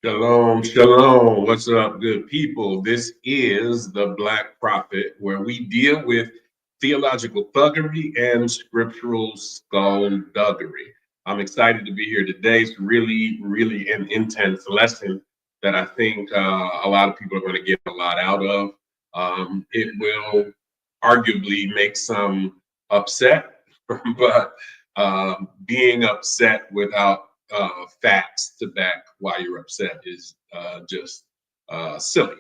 Shalom, shalom. What's up, good people? This is the Black Prophet, where we deal with theological thuggery and scriptural skullduggery. I'm excited to be here today. It's really an intense lesson that I think a lot of people are going to get a lot out of. It will arguably make some upset, but being upset without facts to back why you're upset is just silly.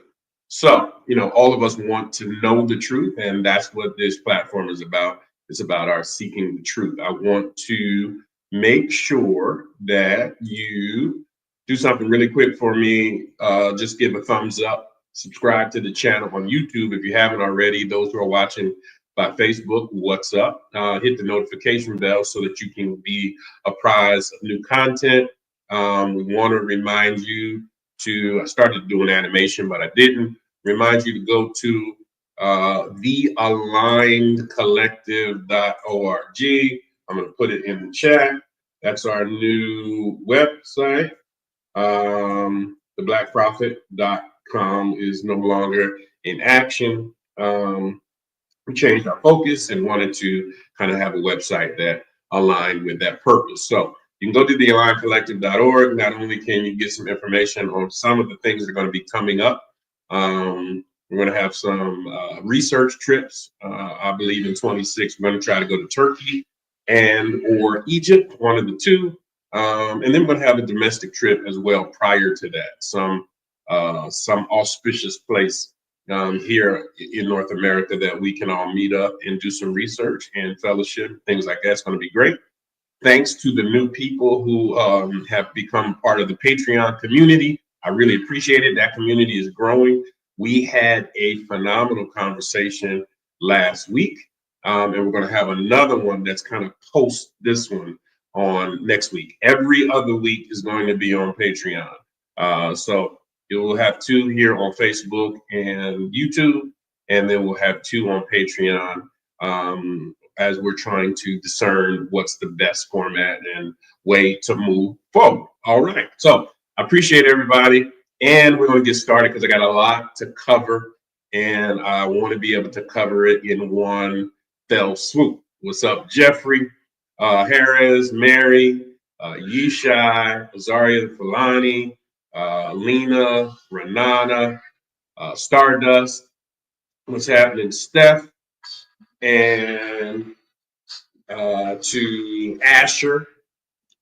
So, all of us want to know the truth, and that's what this platform is about. It's about our seeking the truth. I want to make sure that you do something really quick for me. Just give a thumbs up, subscribe to the channel on YouTube if you haven't already. Those who are watching by Facebook, what's up? Hit the notification bell so that you can be apprised of new content. We want to remind you I started doing animation, but I didn't. Remind you to go to thealignedcollective.org. I'm going to put it in the chat. That's our new website. Theblackprophet.com is no longer in action. We changed our focus and wanted to kind of have a website that aligned with that purpose. So you can go to thealignedcollective.org. Not only can you get some information on some of the things that are going to be coming up, we're going to have some research trips. I believe in 26, we're going to try to go to Turkey or Egypt, one of the two. And then we're going to have a domestic trip as well prior to that, some auspicious place here in North America that we can all meet up and do some research and fellowship, things like that's going to be great. Thanks to the new people who have become part of the Patreon community. I really appreciate it. That community is growing. We had a phenomenal conversation last week, and we're going to have another one that's kind of post this one on next week. Every other week is going to be on Patreon. So we'll have two here on Facebook and YouTube, and then we'll have two on Patreon as we're trying to discern what's the best format and way to move forward. All right. So I appreciate everybody, and we're going to get started because I got a lot to cover, and I want to be able to cover it in one fell swoop. What's up, Jeffrey, Harris, Mary, Yishai, Azaria Fulani, Lena, Renana, Stardust, what's happening, Steph, and to Asher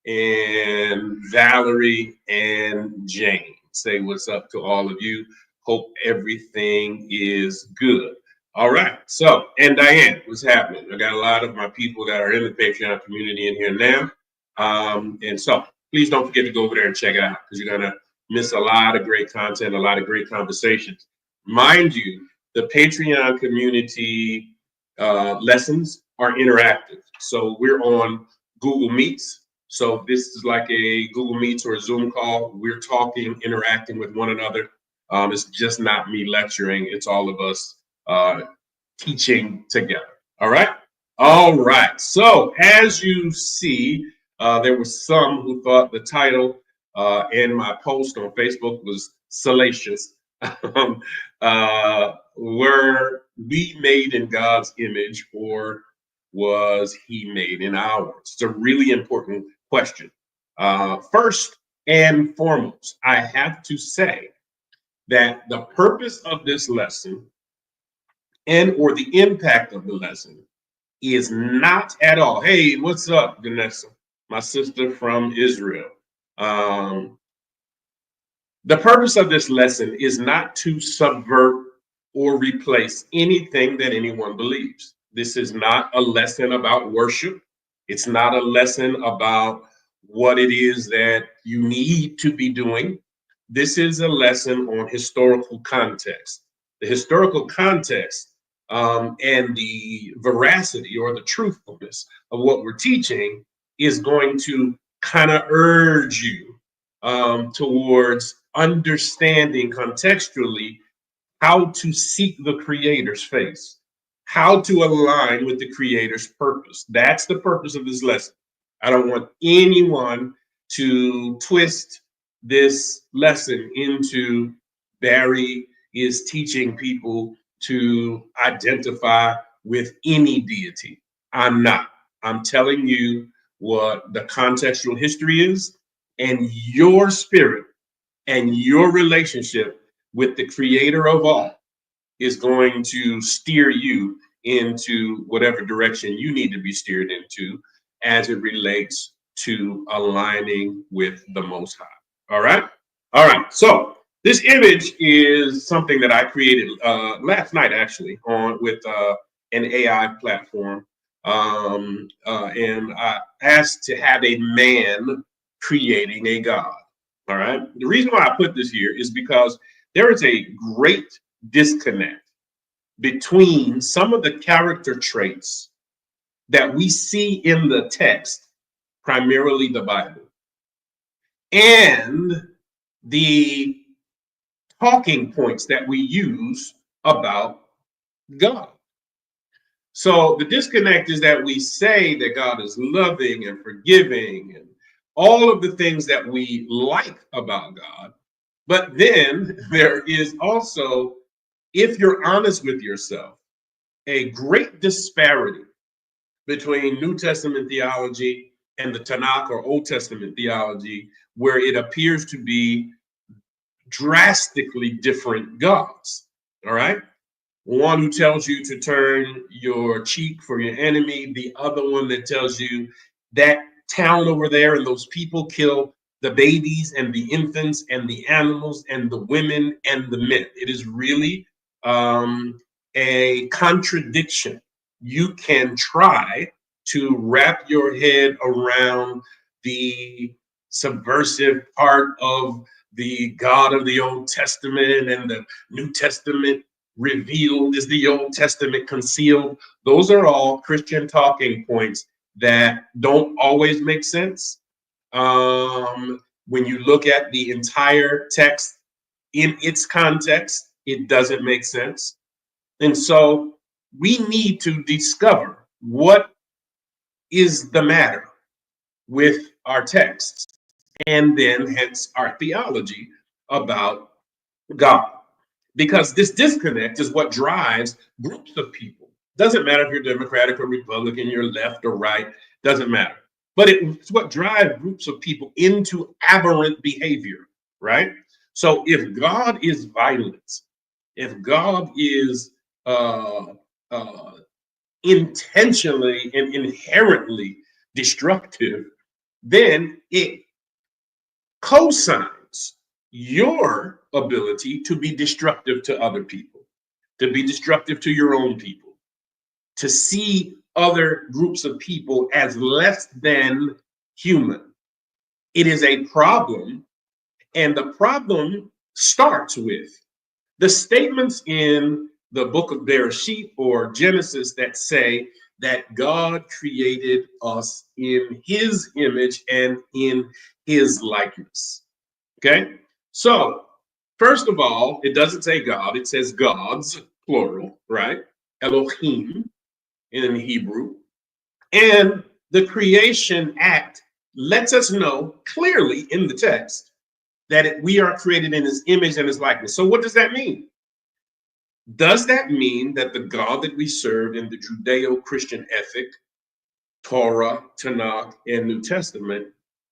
and Valerie and Jane. Say what's up to all of you. Hope everything is good. All right. So, and Diane, what's happening? I got a lot of my people that are in the Patreon community in here now. And so please don't forget to go over there and check it out because you're going to miss a lot of great content, a lot of great conversations. Mind you, the Patreon community lessons are interactive. So we're on Google Meets. So this is like a Google Meets or a Zoom call. We're talking, interacting with one another. It's just not me lecturing. It's all of us teaching together. All right. All right. So as you see, there were some who thought the title in my post on Facebook was salacious. Were we made in God's image, or was he made in ours? It's a really important question. First and foremost, I have to say that the purpose of this lesson or the impact of the lesson is not at all. Hey, what's up, Vanessa? My sister from Israel. The purpose of this lesson is not to subvert or replace anything that anyone believes. This is not a lesson about worship. It's not a lesson about what it is that you need to be doing. This is a lesson on historical context. The historical context and the veracity or the truthfulness of what we're teaching is going to kind of urge you towards understanding contextually how to seek the Creator's face, how to align with the Creator's purpose. That's the purpose of this lesson. I don't want anyone to twist this lesson into Barry is teaching people to identify with any deity. I'm not. I'm telling you what the contextual history is, and your spirit and your relationship with the creator of all is going to steer you into whatever direction you need to be steered into as it relates to aligning with the Most High. All right? All right. So this image is something that I created last night, actually, on with an AI platform. And I asked to have a man creating a God. All right. The reason why I put this here is because there is a great disconnect between some of the character traits that we see in the text, primarily the Bible, and the talking points that we use about God. So the disconnect is that we say that God is loving and forgiving and all of the things that we like about God. But then there is also, if you're honest with yourself, a great disparity between New Testament theology and the Tanakh or Old Testament theology, where it appears to be drastically different gods. All right. One who tells you to turn your cheek for your enemy, the other one that tells you that town over there and those people kill the babies and the infants and the animals and the women and the men. It is really a contradiction. You can try to wrap your head around the subversive part of the God of the Old Testament and the New Testament revealed is the Old Testament concealed. Those are all Christian talking points that don't always make sense. When you look at the entire text in its context, it doesn't make sense. And so we need to discover what is the matter with our texts and then hence our theology about God. Because this disconnect is what drives groups of people. Doesn't matter if you're Democratic or Republican, you're left or right, doesn't matter. But it's what drives groups of people into aberrant behavior, right? So if God is violent, if God is intentionally and inherently destructive, then it cosigns your ability to be destructive to other people, to be destructive to your own people, to see other groups of people as less than human. It is a problem, and the problem starts with the statements in the book of Bereshit or Genesis that say that God created us in his image and in his likeness. Okay, so first of all, it doesn't say God, it says gods, plural, right? Elohim in Hebrew. And the creation act lets us know clearly in the text that we are created in his image and his likeness. So what does that mean? Does that mean that the God that we serve in the Judeo-Christian ethic, Torah, Tanakh, and New Testament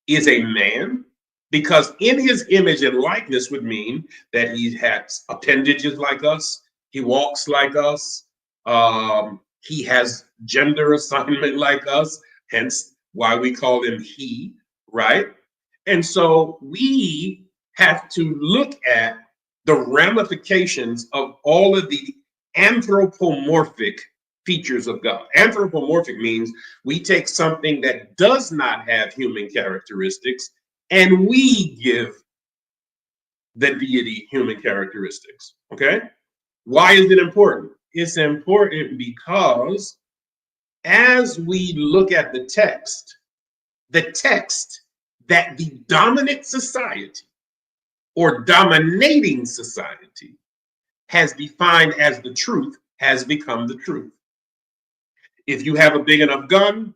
is a man? Because in his image and likeness would mean that he has appendages like us, he walks like us, he has gender assignment like us, hence why we call him he, right? And so we have to look at the ramifications of all of the anthropomorphic features of God. Anthropomorphic means we take something that does not have human characteristics and we give the deity human characteristics. Okay? Why is it important? It's important because as we look at the text that the dominant society or dominating society has defined as the truth has become the truth. If you have a big enough gun,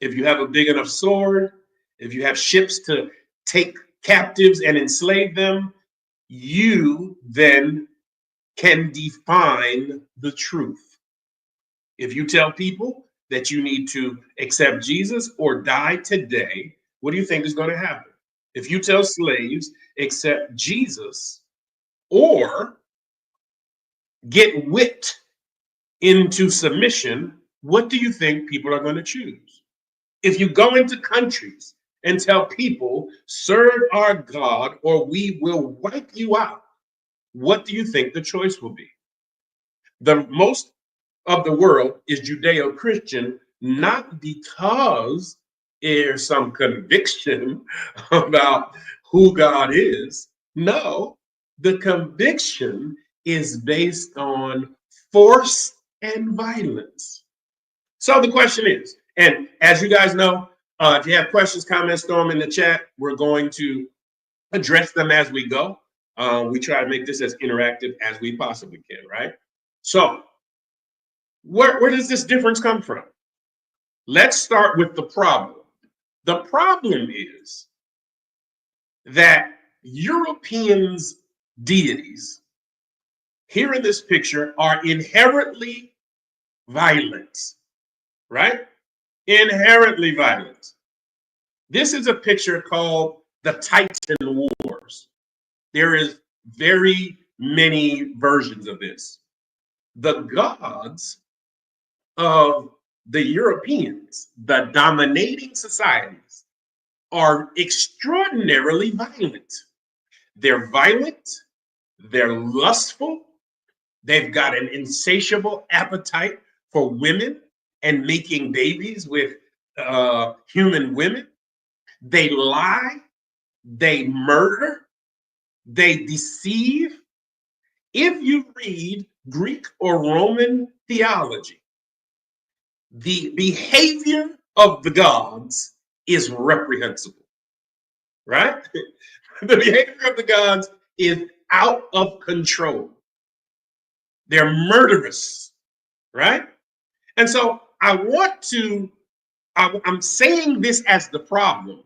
if you have a big enough sword, if you have ships to take captives and enslave them, you then can define the truth. If you tell people that you need to accept Jesus or die today, what do you think is going to happen? If you tell slaves, accept Jesus or get whipped into submission, what do you think people are going to choose? If you go into countries and tell people, serve our God or we will wipe you out, what do you think the choice will be? The most of the world is Judeo-Christian, not because there's some conviction about who God is. No, the conviction is based on force and violence. So the question is, and as you guys know, if you have questions, comments, throw them in the chat. We're going to address them as we go. We try to make this as interactive as we possibly can, right? So where does this difference come from? Let's start with the problem. The problem is that Europeans' deities here in this picture are inherently violent, right? Inherently violent. This is a picture called the Titan Wars. There is very many versions of this. The gods of the Europeans, the dominating societies, are extraordinarily violent. They're violent, they're lustful, they've got an insatiable appetite for women and making babies with human women. They lie, they murder, they deceive. If you read Greek or Roman theology, the behavior of the gods is reprehensible, right? The behavior of the gods is out of control. They're murderous, right? And so I'm saying this as the problem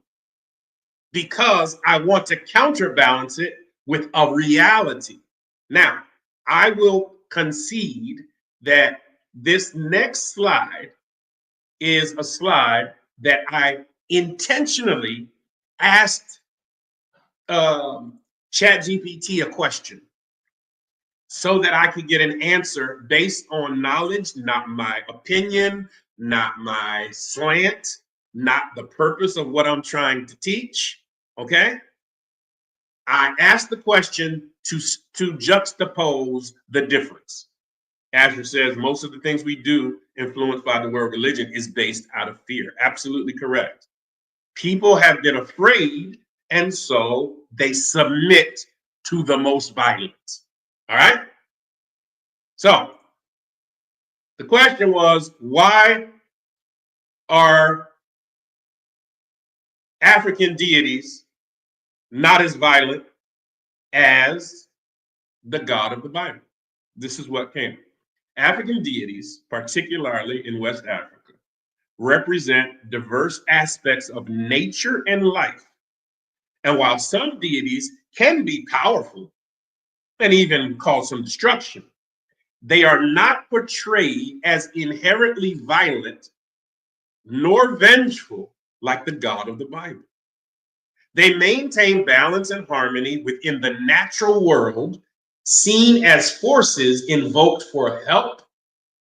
because I want to counterbalance it with a reality. Now, I will concede that this next slide is a slide that I intentionally asked ChatGPT a question so that I could get an answer based on knowledge, not my opinion, not my slant, not the purpose of what I'm trying to teach, okay? I asked the question to juxtapose the difference. Asher says most of the things we do influenced by the word religion is based out of fear. Absolutely correct. People have been afraid, and so they submit to the most violent. All right? So the question was, why are African deities not as violent as the God of the Bible? This is what came. African deities, particularly in West Africa, represent diverse aspects of nature and life. And while some deities can be powerful and even cause some destruction, they are not portrayed as inherently violent nor vengeful like the God of the Bible. They maintain balance and harmony within the natural world, seen as forces invoked for help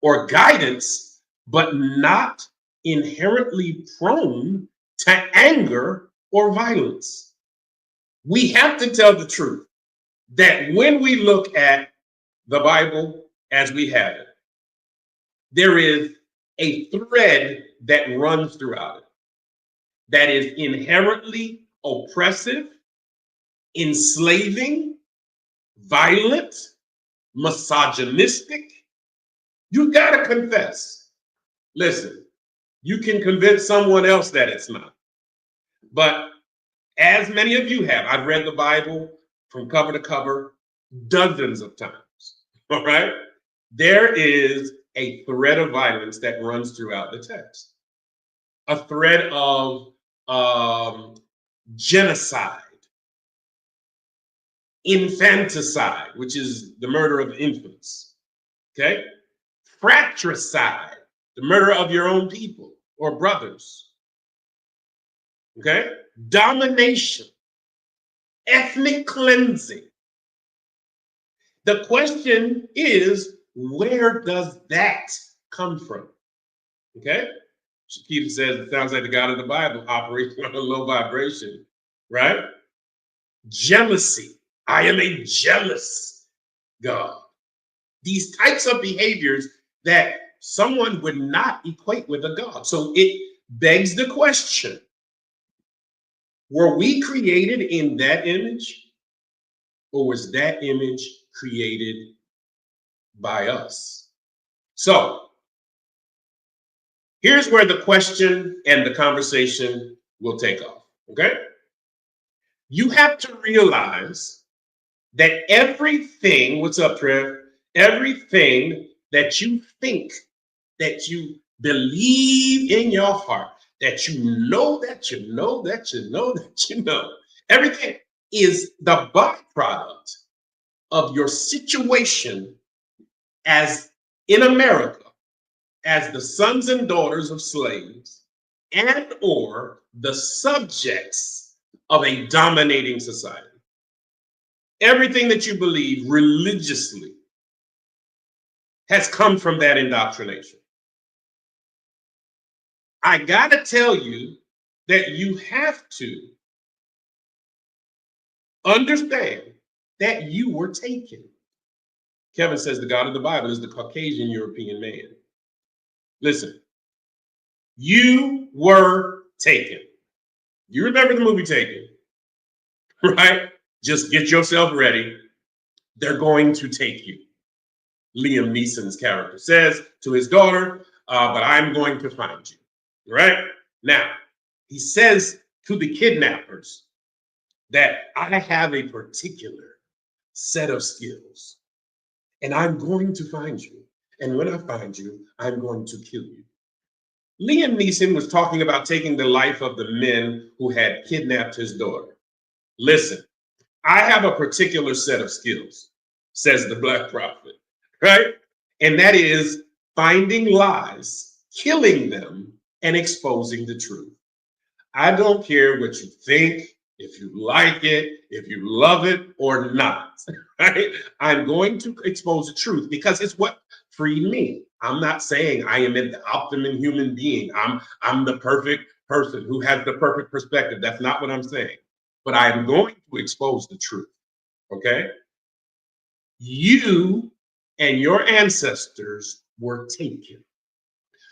or guidance, but not inherently prone to anger or violence. We have to tell the truth that when we look at the Bible as we have it, there is a thread that runs throughout it that is inherently oppressive, enslaving, violent, misogynistic. You gotta confess. Listen, you can convince someone else that it's not. But as many of you have, I've read the Bible from cover to cover dozens of times, all right? There is a thread of violence that runs throughout the text. A thread of genocide, infanticide, which is the murder of infants, okay? Fratricide, the murder of your own people or brothers, okay? Domination, ethnic cleansing. The question is, where does that come from? Okay? Shakita says it sounds like the God of the Bible operating on a low vibration, right? Jealousy. I am a jealous God. These types of behaviors that someone would not equate with a God. So it begs the question, were we created in that image, or was that image created by us? So here's where the question and the conversation will take off, okay? You have to realize that everything, what's up, Trev? Everything that you think, that you believe in your heart, that you know, that you know, that you know, that you know, everything is the byproduct of your situation as in America, as the sons and daughters of slaves, and or the subjects of a dominating society. Everything that you believe religiously has come from that indoctrination. I gotta tell you that you have to understand that you were taken. Kevin says the God of the Bible is the Caucasian European man. Listen, you were taken. You remember the movie Taken, right? Just get yourself ready. They're going to take you. Liam Neeson's character says to his daughter, but I'm going to find you, right? Now, he says to the kidnappers that I have a particular set of skills and I'm going to find you. And when I find you, I'm going to kill you. Liam Neeson was talking about taking the life of the men who had kidnapped his daughter. Listen, I have a particular set of skills, says the Black prophet, right? And that is finding lies, killing them, and exposing the truth. I don't care what you think, if you like it, if you love it or not, right? I'm going to expose the truth because it's what freed me. I'm not saying I am the optimum human being. I'm the perfect person who has the perfect perspective. That's not what I'm saying. But I am going to expose the truth, okay? You and your ancestors were taken.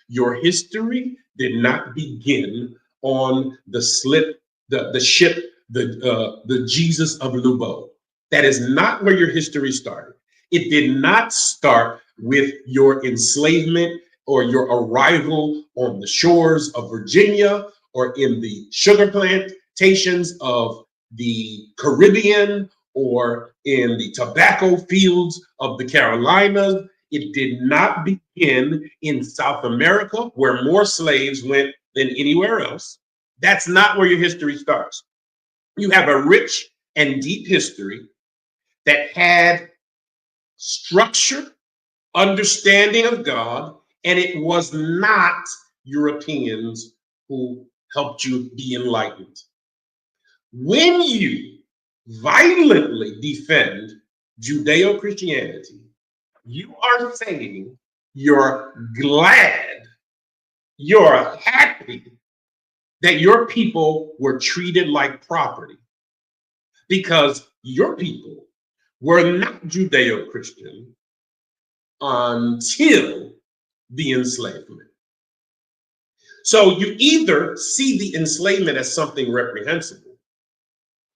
Your history did not begin on the ship, the Jesus of Lubo. That is not where your history started. It did not start with your enslavement or your arrival on the shores of Virginia or in the sugar plantations of the Caribbean or in the tobacco fields of the Carolinas. It did not begin in South America, where more slaves went than anywhere else. That's not where your history starts. You have a rich and deep history that had structure, understanding of God, and it was not Europeans who helped you be enlightened. When you violently defend Judeo-Christianity, you are saying you're glad, you're happy that your people were treated like property because your people were not Judeo-Christian until the enslavement. So you either see the enslavement as something reprehensible,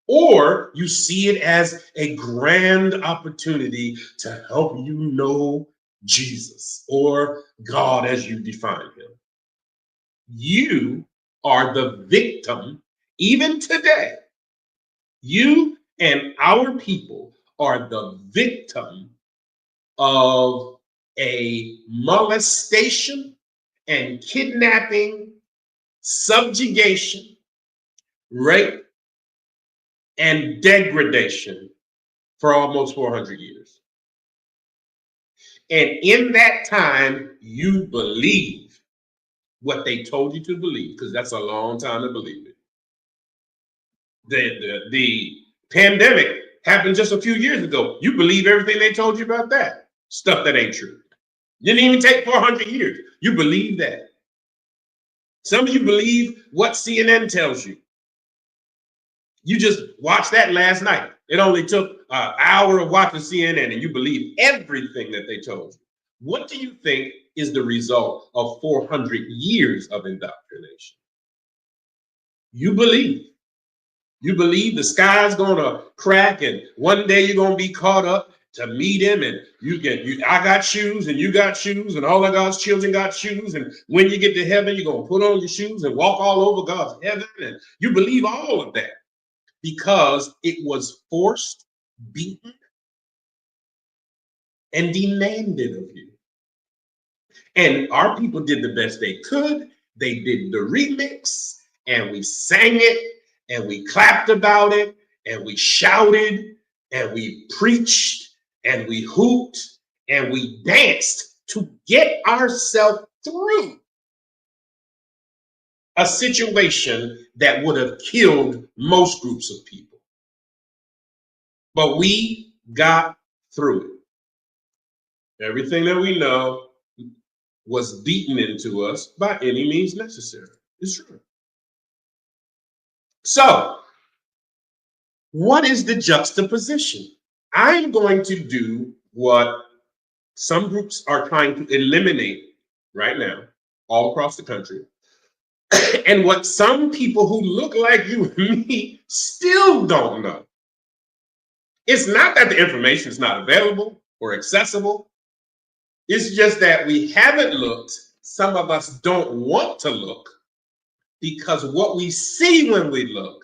or you see it as a grand opportunity to help you know Jesus or God as you define him. You are the victim, even today. You and our people are the victim of a molestation and kidnapping, subjugation, rape, and degradation for almost 400 years. And in that time, you believe what they told you to believe, because that's a long time to believe it. The pandemic happened just a few years ago. You believe everything they told you about that. Stuff that ain't true. Didn't even take 400 years. You believe that. Some of you believe what CNN tells you. You just watched that last night. It only took an hour of watching CNN and you believe everything that they told you. What do you think is the result of 400 years of indoctrination? You believe. You believe the sky's gonna crack and one day you're gonna be caught up to meet him, and I got shoes and you got shoes and all of God's children got shoes, and when you get to heaven, you're gonna put on your shoes and walk all over God's heaven, and you believe all of that because it was forced, beaten, and demanded of you. And our people did the best they could. They did the remix, and we sang it, and we clapped about it, and we shouted, and we preached, and we hooped, and we danced to get ourselves through a situation that would have killed most groups of people. But we got through it. Everything that we know was beaten into us by any means necessary. It's true. So, what is the juxtaposition? I'm going to do what some groups are trying to eliminate right now, all across the country, and what some people who look like you and me still don't know. It's not that the information is not available or accessible. It's just that we haven't looked. Some of us don't want to look because what we see when we look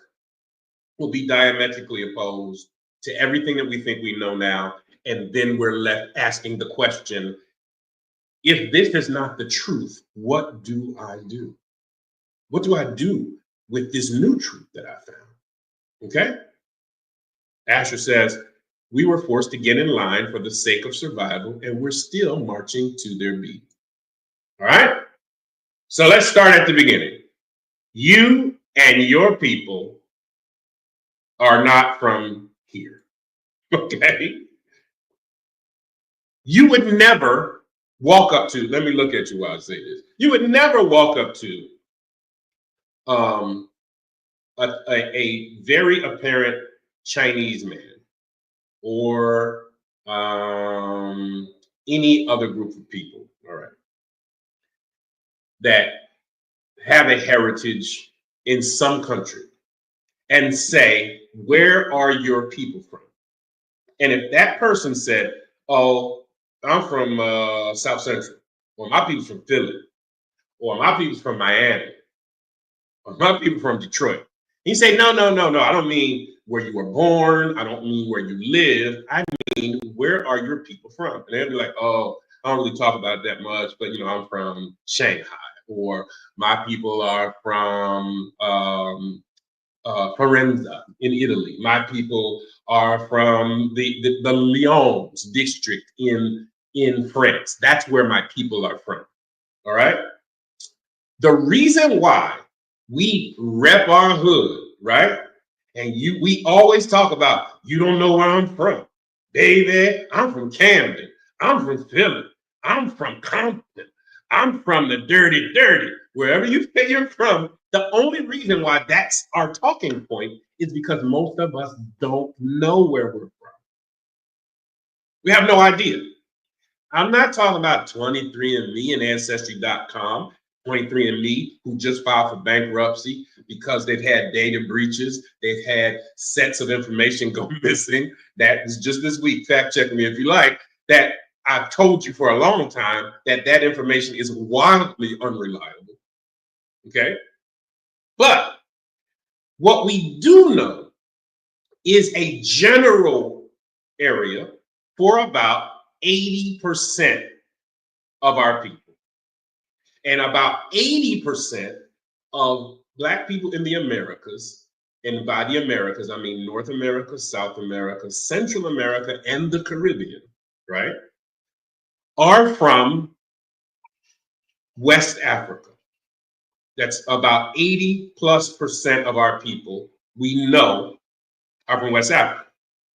will be diametrically opposed to everything that we think we know now. And then we're left asking the question, if this is not the truth, what do I do? What do I do with this new truth that I found? Okay? Asher says, we were forced to get in line for the sake of survival, and we're still marching to their beat. All right? So let's start at the beginning. You and your people are not from here. Okay? You would never walk up to, let me look at you while I say this. You would never walk up to a very apparent Chinese man or any other group of people, all right, that have a heritage in some country and say, where are your people from? And if that person said, oh, I'm from South Central, or my people's from Philly, or my people's from Miami, or my people from Detroit. You say, no, I don't mean where you were born. I don't mean where you live. I mean, where are your people from? And they'll be like, oh, I don't really talk about it that much, but I'm from Shanghai, or my people are from Firenze in Italy. My people are from the Lyons district in France. That's where my people are from. All right. The reason why we rep our hood, right? And we always talk about, you don't know where I'm from. Baby, I'm from Camden. I'm from Philly. I'm from Compton. I'm from the dirty. Wherever you say you're from, the only reason why that's our talking point is because most of us don't know where we're from. We have no idea. I'm not talking about 23andMe and Ancestry.com. 23andMe, who just filed for bankruptcy because they've had data breaches, they've had sets of information go missing. That is just this week, fact check me if you like, that I've told you for a long time that information is wildly unreliable, okay? But what we do know is a general area for about 80% of our people. And about 80% of Black people in the Americas and by the Americas, I mean North America, South America, Central America, and the Caribbean, right, are from West Africa. That's about 80+% of our people we know are from West Africa.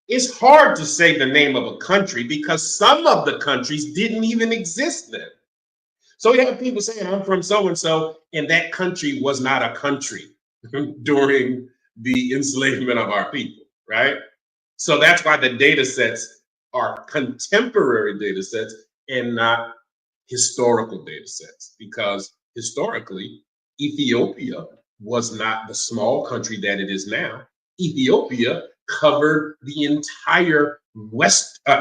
It's hard to say the name of a country because some of the countries didn't even exist then. So you have people saying, I'm from so-and-so, and that country was not a country during the enslavement of our people, right? So that's why the data sets are contemporary data sets and not historical data sets, because historically, Ethiopia was not the small country that it is now. Ethiopia covered the entire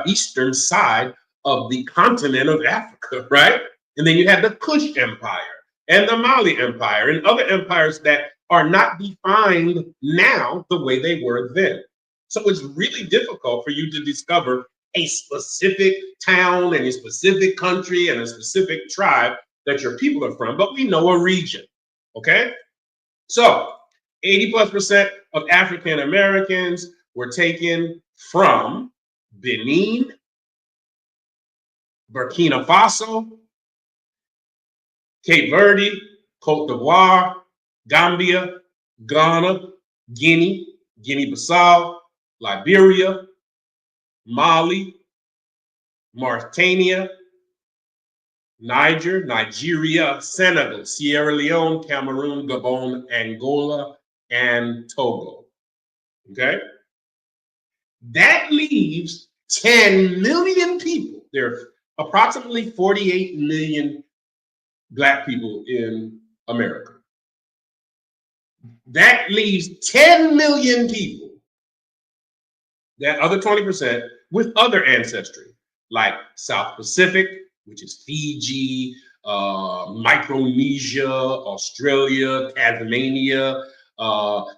eastern side of the continent of Africa, right? And then you had the Kush Empire and the Mali Empire and other empires that are not defined now the way they were then. So it's really difficult for you to discover a specific town and a specific country and a specific tribe that your people are from, but we know a region, okay? So 80+% of African Americans were taken from Benin, Burkina Faso, Cape Verde, Cote d'Ivoire, Gambia, Ghana, Guinea, Guinea-Bissau, Liberia, Mali, Mauritania, Nigeria, Senegal, Sierra Leone, Cameroon, Gabon, Angola, and Togo. Okay? That leaves 10 million people. There are approximately 48 million Black people in America. That leaves 10 million people, that other 20%, with other ancestry, like South Pacific, which is Fiji, Micronesia, Australia, Tasmania,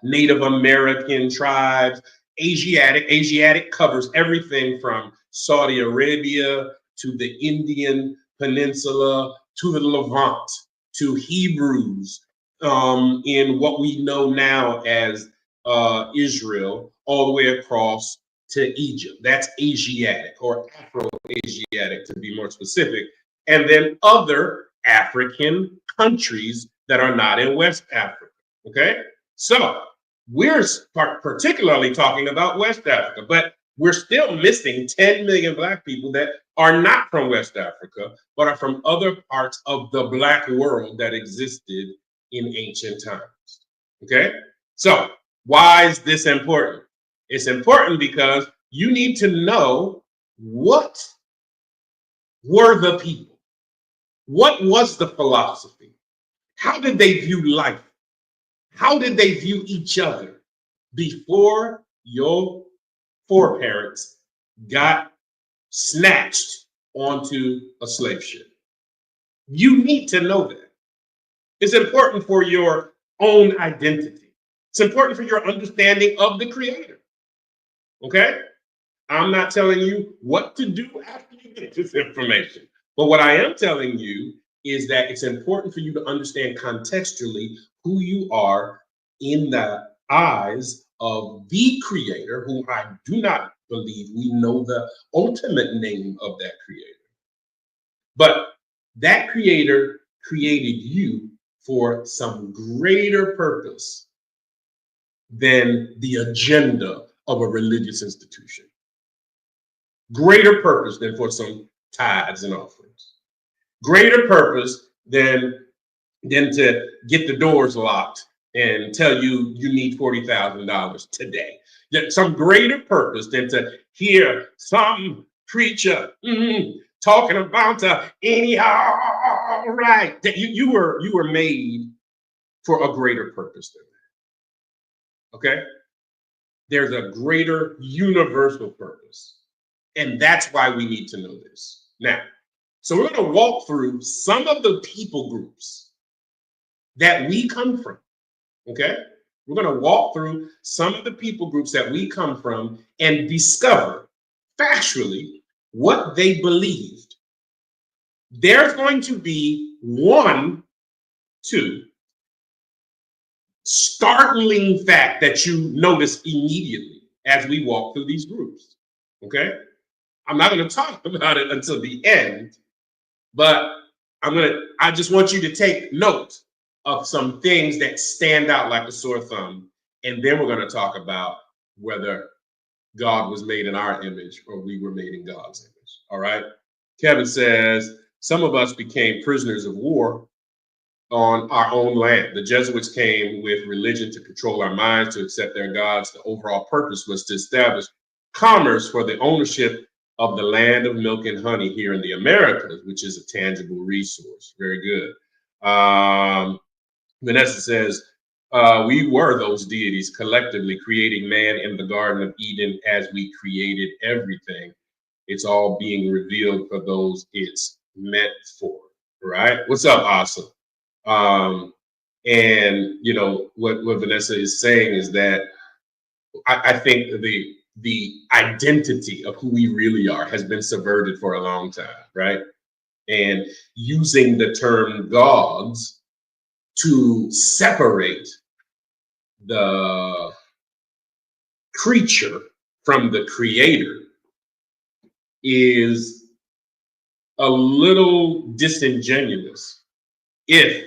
Native American tribes, Asiatic. Asiatic covers everything from Saudi Arabia to the Indian Peninsula to the Levant, to Hebrews in what we know now as Israel, all the way across to Egypt. That's Asiatic, or Afro-Asiatic to be more specific. And then other African countries that are not in West Africa, okay? So we're particularly talking about West Africa, but we're still missing 10 million Black people that are not from West Africa, but are from other parts of the Black world that existed in ancient times, okay? So why is this important? It's important because you need to know what were the people? What was the philosophy? How did they view life? How did they view each other before your foreparents got snatched onto a slave ship? You need to know that. It's important for your own identity. It's important for your understanding of the Creator. Okay? I'm not telling you what to do after you get this information. But what I am telling you is that it's important for you to understand contextually who you are in the eyes of the Creator, who I do not believe we know the ultimate name of that Creator. But that Creator created you for some greater purpose than the agenda of a religious institution. Greater purpose than for some tithes and offerings. Greater purpose than to get the doors locked and tell you you need $40,000 today. Some greater purpose than to hear some preacher talking about anyhow, right? You were made for a greater purpose than that. Okay? There's a greater universal purpose. And that's why we need to know this. Now, so we're going to walk through some of the people groups that we come from, okay? We're going to walk through some of the people groups that we come from and discover factually what they believed. There's going to be 1, 2, startling fact that you notice immediately as we walk through these groups. Okay? I'm not going to talk about it until the end, but I just want you to take note of some things that stand out like a sore thumb. And then we're going to talk about whether God was made in our image or we were made in God's image. All right. Kevin says, some of us became prisoners of war on our own land. The Jesuits came with religion to control our minds, to accept their gods. The overall purpose was to establish commerce for the ownership of the land of milk and honey here in the Americas, which is a tangible resource. Very good. Vanessa says, we were those deities collectively creating man in the Garden of Eden as we created everything. It's all being revealed for those it's meant for, right? What's up, Awesome? And you know what Vanessa is saying is that I think the identity of who we really are has been subverted for a long time, right? And using the term gods to separate the creature from the creator is a little disingenuous if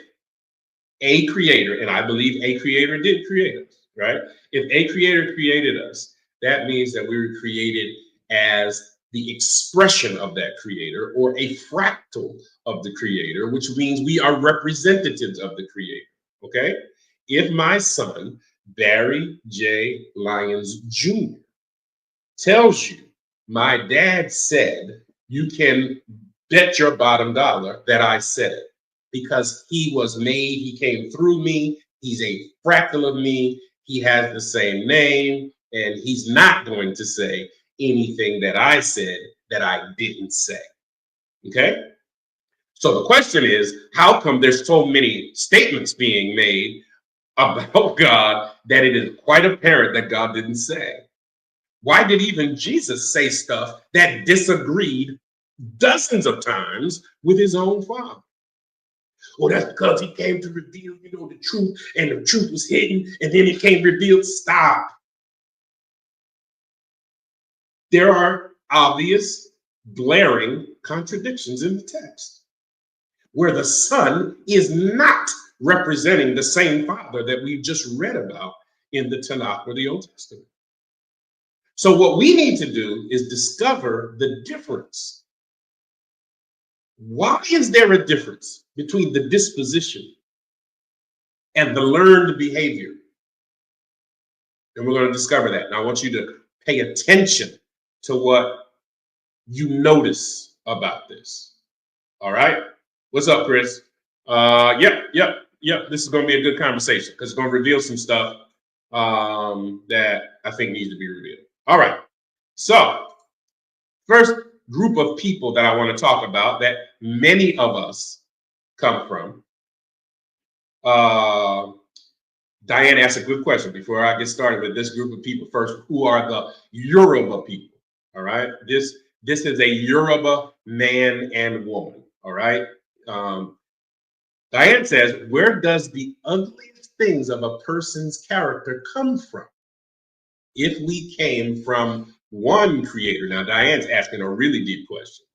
a creator, and I believe a creator did create us, right? If a creator created us, that means that we were created as the expression of that creator or a fractal of the creator, which means we are representatives of the creator, okay? If my son, Barry J. Lyons Jr., tells you, my dad said, you can bet your bottom dollar that I said it because he was made, he came through me, he's a fractal of me, he has the same name, and he's not going to say anything that I said that I didn't say, okay? So the question is, how come there's so many statements being made about God that it is quite apparent that God didn't say? Why did even Jesus say stuff that disagreed dozens of times with his own Father? Well, that's because he came to reveal, you know, the truth, and the truth was hidden, and then it came revealed. Stop. There are obvious, glaring contradictions in the text where the Son is not representing the same Father that we've just read about in the Tanakh or the Old Testament. So what we need to do is discover the difference. Why is there a difference between the disposition and the learned behavior? And we're going to discover that. And I want you to pay attention to what you notice about this. All right. What's up, Chris? Yep. This is going to be a good conversation because it's going to reveal some stuff that I think needs to be revealed. All right. So first group of people that I want to talk about that many of us come from. Diane asked a good question before I get started with this group of people. First, who are the Yoruba people? All right. This is a Yoruba man and woman. All right. Diane says, where does the ugliest things of a person's character come from? If we came from one creator. Now, Diane's asking a really deep question.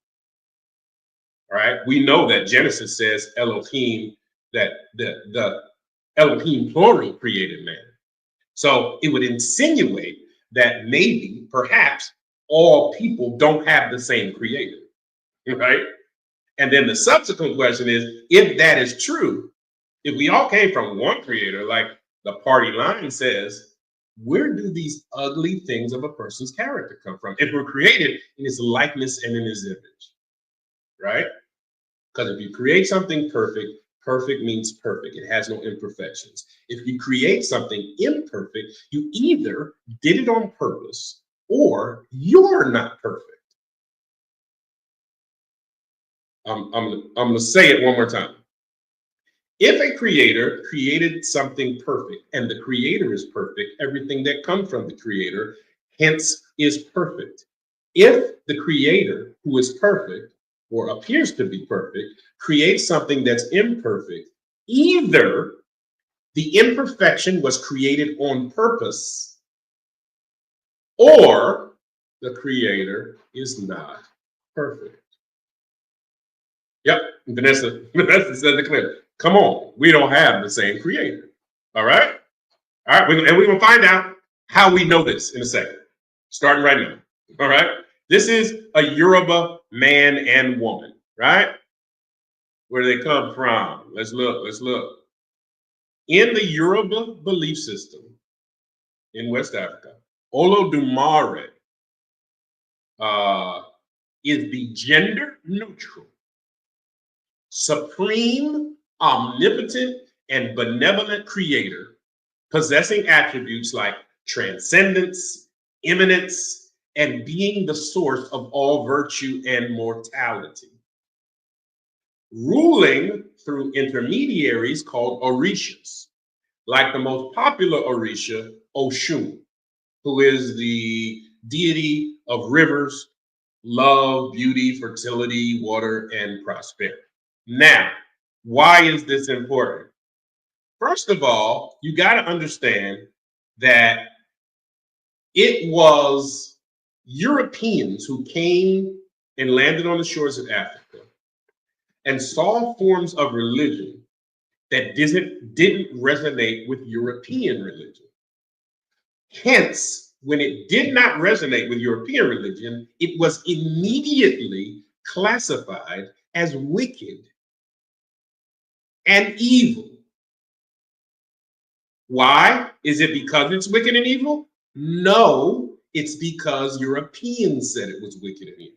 All right. We know that Genesis says Elohim, that the Elohim plural created man. So it would insinuate that maybe, perhaps, all people don't have the same creator, right? And then the subsequent question is, if that is true, if we all came from one creator, like the party line says, where do these ugly things of a person's character come from? If we're created in his likeness and in his image, right? Because if you create something perfect, perfect means perfect. It has no imperfections. If you create something imperfect, you either did it on purpose or you're not perfect. I'm going to say it one more time. If a creator created something perfect and the creator is perfect, everything that comes from the creator, hence, is perfect. If the creator, who is perfect or appears to be perfect, creates something that's imperfect, either the imperfection was created on purpose, or the creator is not perfect. Yep, Vanessa said it clear. Come on, we don't have the same creator. All right? All right, and we're going to find out how we know this in a second, starting right now. All right? This is a Yoruba man and woman, right? Where do they come from? Let's look. In the Yoruba belief system in West Africa, Olodumare is the gender neutral, supreme, omnipotent, and benevolent creator, possessing attributes like transcendence, immanence, and being the source of all virtue and mortality. Ruling through intermediaries called orishas, like the most popular orisha, Oshun, who is the deity of rivers, love, beauty, fertility, water, and prosperity. Now, why is this important? First of all, you got to understand that it was Europeans who came and landed on the shores of Africa and saw forms of religion that didn't resonate with European religion. Hence, when it did not resonate with European religion, it was immediately classified as wicked and evil. Why? Is it because it's wicked and evil? No, it's because Europeans said it was wicked and evil.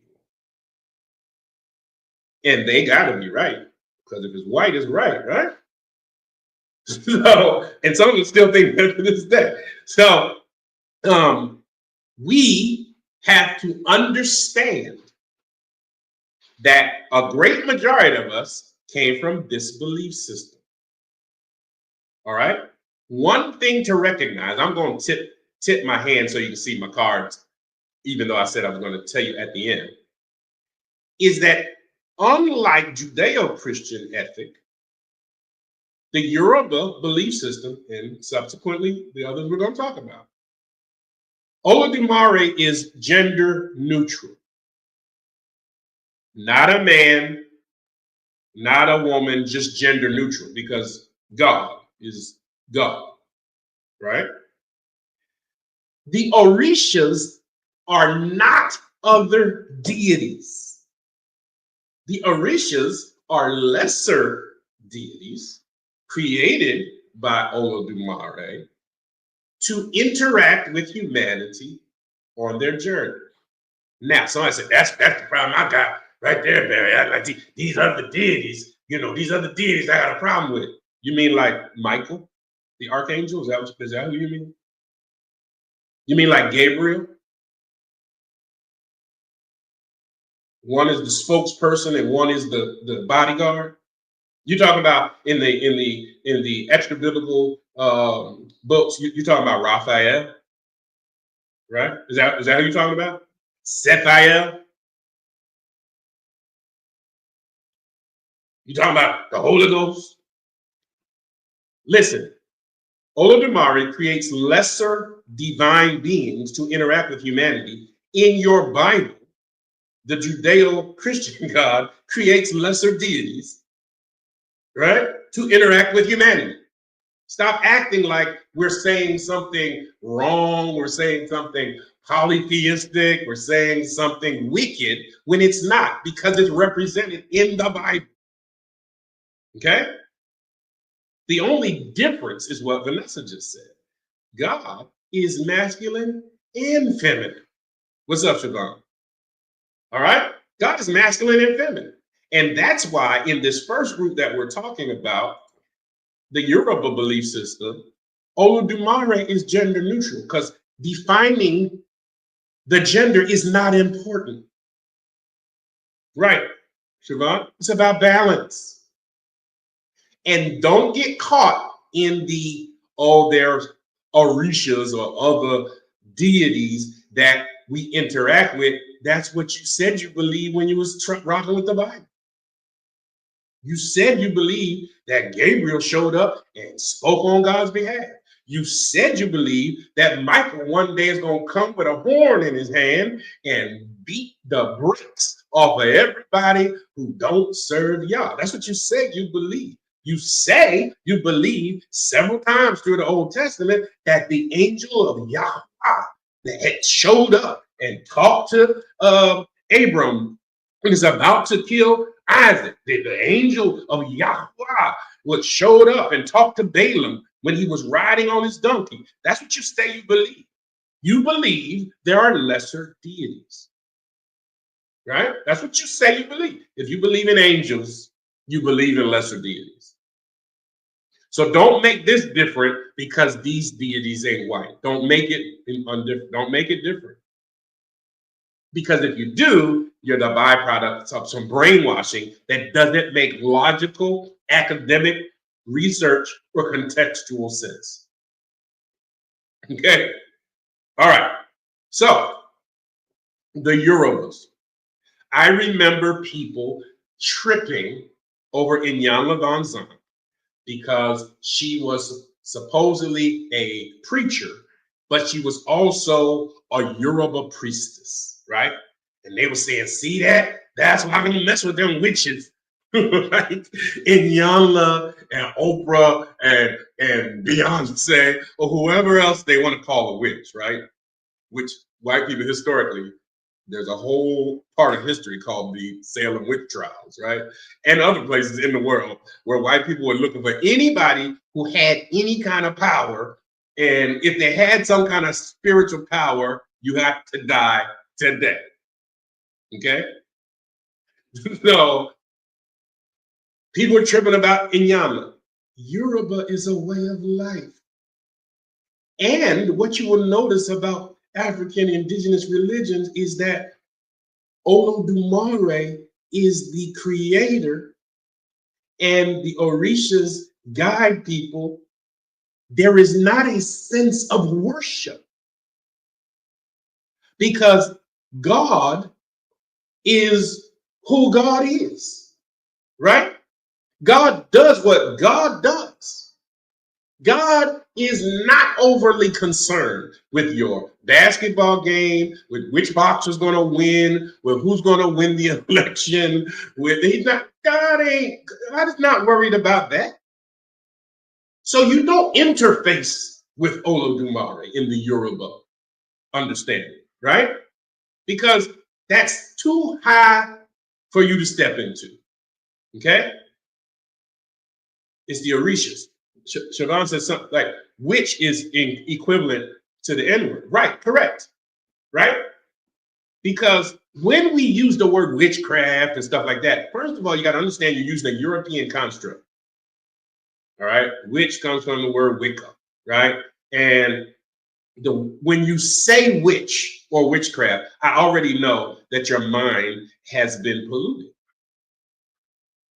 And they gotta be right, because if it's white, it's right? So, and some of them still think that to this day. So, we have to understand that a great majority of us came from this belief system. All right? One thing to recognize, I'm going to tip my hand so you can see my cards, even though I said I was going to tell you at the end, is that unlike Judeo-Christian ethic, the Yoruba belief system, and subsequently the others we're going to talk about, Olodumare is gender neutral. Not a man, not a woman, just gender neutral, because God is God, right? The orishas are not other deities. The orishas are lesser deities created by Olodumare to interact with humanity on their journey. Now, somebody said, that's the problem I got right there, Barry. I like these other deities, these other deities I got a problem with. You mean like Michael, the archangel? Is that who you mean? You mean like Gabriel? One is the spokesperson and one is the bodyguard. You talking about in the extra biblical books? You talking about Raphael, right? Is that who you talking about? Sethiel? You talking about the Holy Ghost? Listen, Olodumare creates lesser divine beings to interact with humanity. In your Bible, the Judeo-Christian God creates lesser deities, right, to interact with humanity. Stop acting like we're saying something wrong, we're saying something polytheistic, we're saying something wicked, when it's not, because it's represented in the Bible. Okay? The only difference is what Vanessa just said. God is masculine and feminine. What's up, Siobhan? All right? God is masculine and feminine. And that's why in this first group that we're talking about, the Yoruba belief system, Olodumare is gender neutral, because defining the gender is not important. Right, Siobhan? It's about balance. And don't get caught in there's orishas or other deities that we interact with. That's what you said you believe when you was rocking with the Bible. You said you believe that Gabriel showed up and spoke on God's behalf. You said you believe that Michael one day is going to come with a horn in his hand and beat the bricks off of everybody who don't serve Yah. That's what you said you believe. You say you believe several times through the Old Testament that the angel of Yahweh that had showed up and talked to Abram when he's about to kill Isaac. The angel of Yahweh what showed up and talked to Balaam when he was riding on his donkey. That's what you say you believe. You believe there are lesser deities, right? That's what you say you believe. If you believe in angels, you believe in lesser deities. So don't make this different because these deities ain't white. Don't make it don't make it different. Because if you do, you're the byproduct of some brainwashing that doesn't make logical, academic research or contextual sense. Okay? All right. So, the Yorubas. I remember people tripping over Inyala Vanzan because she was supposedly a preacher, but she was also a Yoruba priestess, right? And they were saying, see that? That's why I'm gonna mess with them witches. Right? Inyala and Oprah and Beyonce or whoever else they want to call a witch, right? Which white people historically, there's a whole part of history called the Salem witch trials, right? And other places in the world where white people were looking for anybody who had any kind of power. And if they had some kind of spiritual power, you have to die today. Okay? So people are tripping about Inyama. Yoruba is a way of life. And what you will notice about African indigenous religions is that Olodumare is the creator and the Orishas guide people. There is not a sense of worship because God is who God is, right? God does what God does. God is not overly concerned with your basketball game, with which boxer's going to win, with who's going to win the election. God is not worried about that. So you don't interface with Olodumare in the Yoruba understanding, right? Because that's too high for you to step into. Okay? It's the Orishas. Siobhan says something like, which is equivalent to the N-word. Right, correct. Right? Because when we use the word witchcraft and stuff like that, first of all, you got to understand you're using a European construct. All right? Witch comes from the word Wicca, right? And when you say witch or witchcraft, I already know that your mind has been polluted.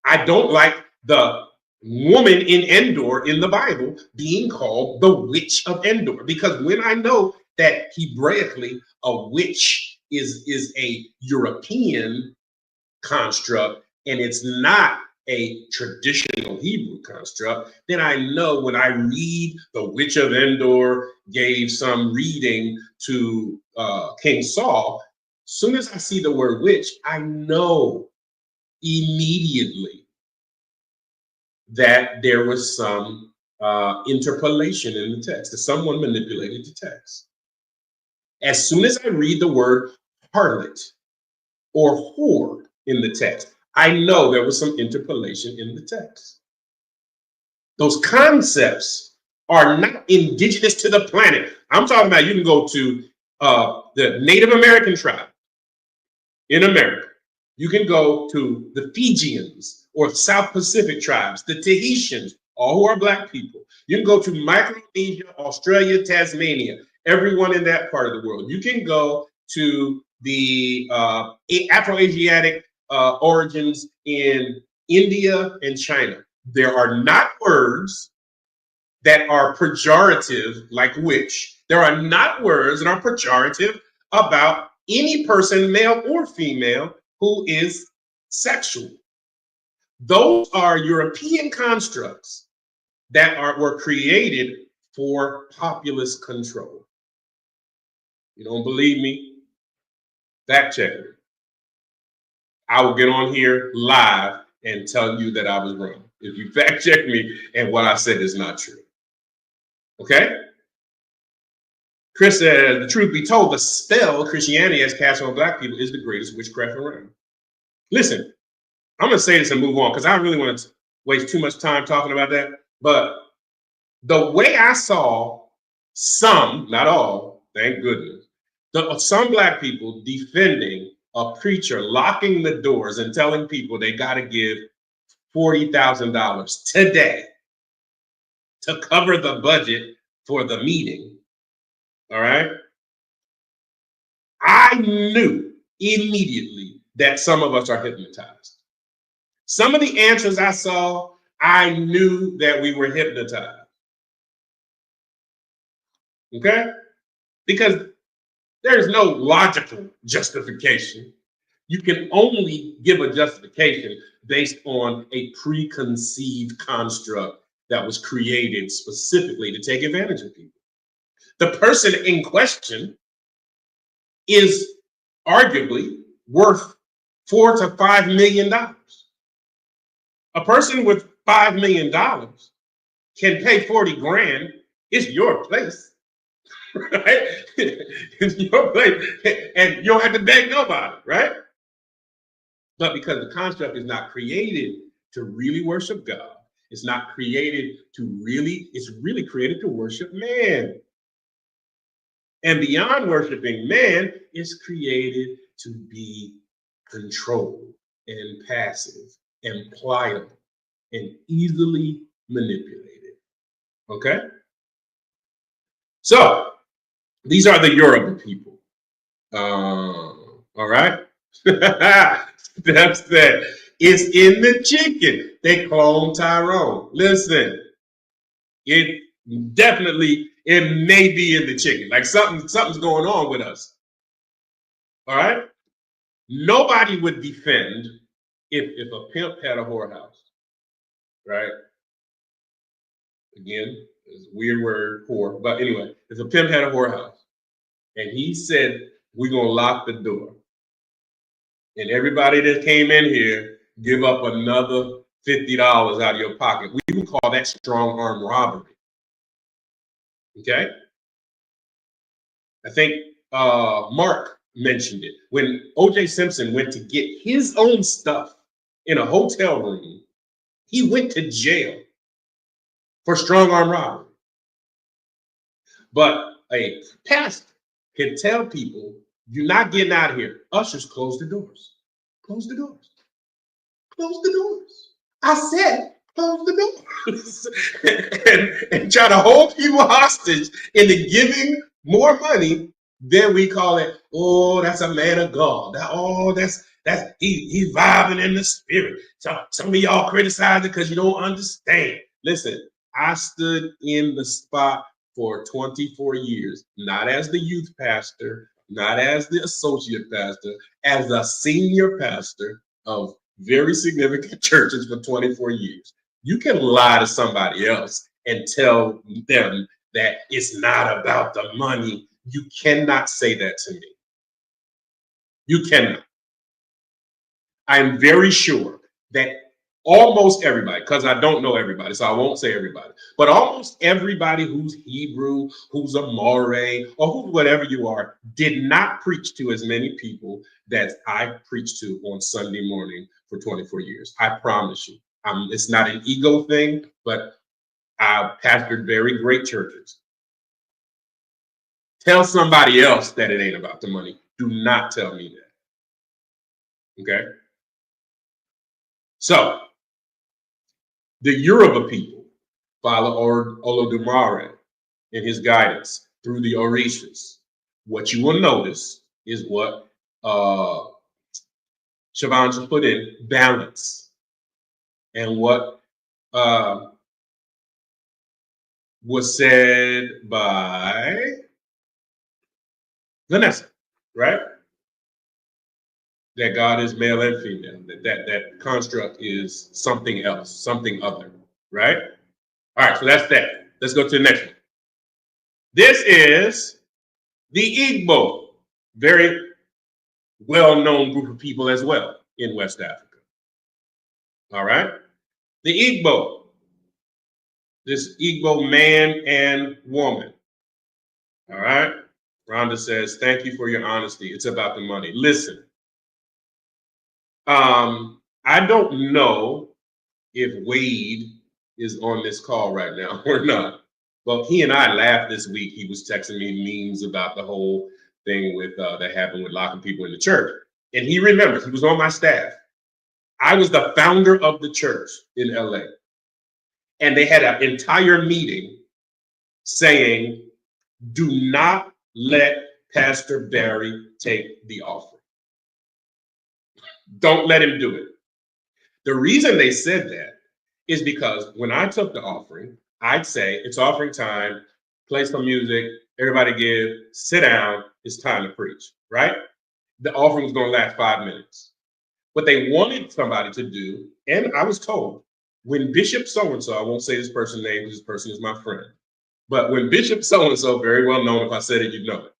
I don't like the woman in Endor in the Bible being called the witch of Endor, because when I know that Hebraically a witch is a European construct and it's not a traditional Hebrew construct, then I know when I read the witch of Endor gave some reading to King Saul, as soon as I see the word witch, I know immediately that there was some interpolation in the text, that someone manipulated the text. As soon as I read the word harlot or whore in the text, I know there was some interpolation in the text. Those concepts are not indigenous to the planet. I'm talking about you can go to the Native American tribe in America. You can go to the Fijians or South Pacific tribes, the Tahitians, all who are Black people. You can go to Micronesia, Australia, Tasmania, everyone in that part of the world. You can go to the Afro-Asiatic origins in India and China. There are not words that are pejorative like witch. There are not words that are pejorative about any person, male or female, who is sexual. Those are European constructs that were created for populist control. You don't believe me? Fact check me. I will get on here live and tell you that I was wrong if you fact check me and what I said is not true. Okay? Chris said, the truth be told, the spell Christianity has cast on Black people is the greatest witchcraft around. Listen, I'm going to say this and move on because I don't really want to waste too much time talking about that. But the way I saw some, not all, thank goodness, some Black people defending a preacher locking the doors and telling people they got to give $40,000 today to cover the budget for the meeting. All right. I knew immediately that some of us are hypnotized. Some of the answers I saw, I knew that we were hypnotized. Okay? Because there's no logical justification. You can only give a justification based on a preconceived construct that was created specifically to take advantage of people. The person in question is arguably worth $4 to $5 million. A person with $5 million can pay 40 grand. It's your place, right? It's your place, and you don't have to beg nobody, right? But because the construct is not created to really worship God, it's not created to really, it's really created to worship man. And beyond worshiping man, it's created to be controlled and passive and pliable and easily manipulated. Okay? So these are the Yoruba people. All right? That's that. It's in the chicken. They clone Tyrone. Listen, it definitely, it may be in the chicken. Like something's going on with us. All right? Nobody would defend if a pimp had a whorehouse, right? Again, it's a weird word, whore. But anyway, if a pimp had a whorehouse and he said, we're going to lock the door, and everybody that came in here give up another $50 out of your pocket, we would call that strong arm robbery. Okay? I think Mark mentioned it. When O.J. Simpson went to get his own stuff in a hotel room, he went to jail for strong arm robbery. But a pastor can tell people, you're not getting out of here. Ushers, close the doors. Close the doors. Close the doors. I said, close the doors. and try to hold people hostage into giving more money. Then we call it, oh, that's a man of God. He's vibing in the spirit. So some of y'all criticize it because you don't understand. Listen, I stood in the spot for 24 years, not as the youth pastor, not as the associate pastor, as a senior pastor of very significant churches for 24 years. You can lie to somebody else and tell them that it's not about the money. You cannot say that to me. You cannot. I'm very sure that almost everybody, because I don't know everybody, so I won't say everybody, but almost everybody who's Hebrew, who's a Moray, or who, whatever you are, did not preach to as many people that I preached to on Sunday morning for 24 years. I promise you. It's not an ego thing, but I pastored very great churches. Tell somebody else that it ain't about the money. Do not tell me that. Okay? So, the Yoruba people follow Olodumare in his guidance through the Orishas. What you will notice is what Siobhan put in, balance, and what was said by Vanessa, right? that God is male and female, that construct is something else, something other, right? All right, so that's that. Let's go to the next one. This is the Igbo, very well-known group of people as well in West Africa. All right, the Igbo, this Igbo man and woman. All right, Rhonda says, thank you for your honesty. It's about the money. Listen, I don't know if Wade is on this call right now or not, but he and I laughed this week. He was texting me memes about the whole thing with that happened with locking people in the church. And he remembers, he was on my staff. I was the founder of the church in LA. And they had an entire meeting saying, do not let Pastor Barry take the offering. Don't let him do it. The reason they said that is because when I took the offering, I'd say, it's offering time, play some music, everybody give, sit down, it's time to preach, right? The offering was going to last 5 minutes. What they wanted somebody to do, and I was told, when Bishop so-and-so, I won't say this person's name because this person is my friend, but when Bishop so-and-so, very well known, if I said it, you'd know it.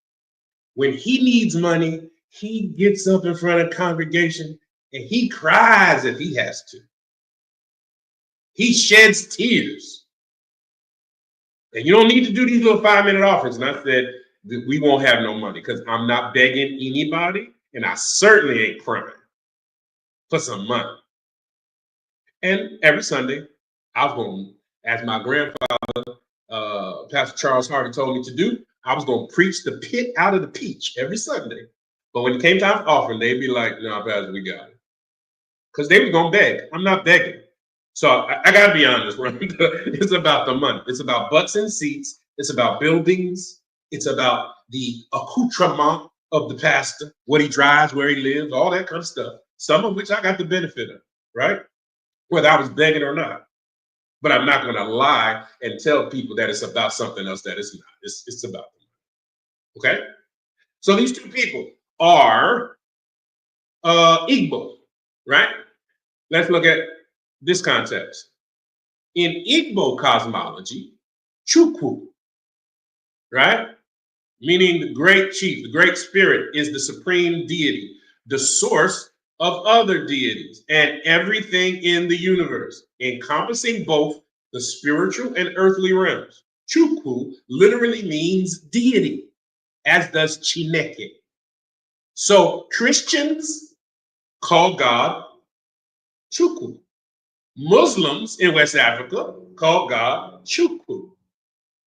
When he needs money, he gets up in front of congregation and he cries if he has to. He sheds tears. And you don't need to do these little 5-minute offerings. And I said, we won't have no money because I'm not begging anybody and I certainly ain't crying for some money. And every Sunday, I was going, as my grandfather, Pastor Charles Harvey told me to do, I was going to preach the pit out of the peach every Sunday. But when it came time for offering, they'd be like, no, Pastor, we got it. Because they were going to beg. I'm not begging. So I got to be honest, it's about the money. It's about butts and seats. It's about buildings. It's about the accoutrement of the pastor, what he drives, where he lives, all that kind of stuff. Some of which I got the benefit of, right? Whether I was begging or not. But I'm not going to lie and tell people that it's about something else that it's not. It's about the money. Okay? So these two people are Igbo, right? Let's look at this context. In Igbo cosmology, Chukwu, right? Meaning the great chief, the great spirit is the supreme deity, the source of other deities and everything in the universe, encompassing both the spiritual and earthly realms. Chukwu literally means deity, as does Chineke. So Christians call God Chukwu. Muslims in West Africa call God Chukwu.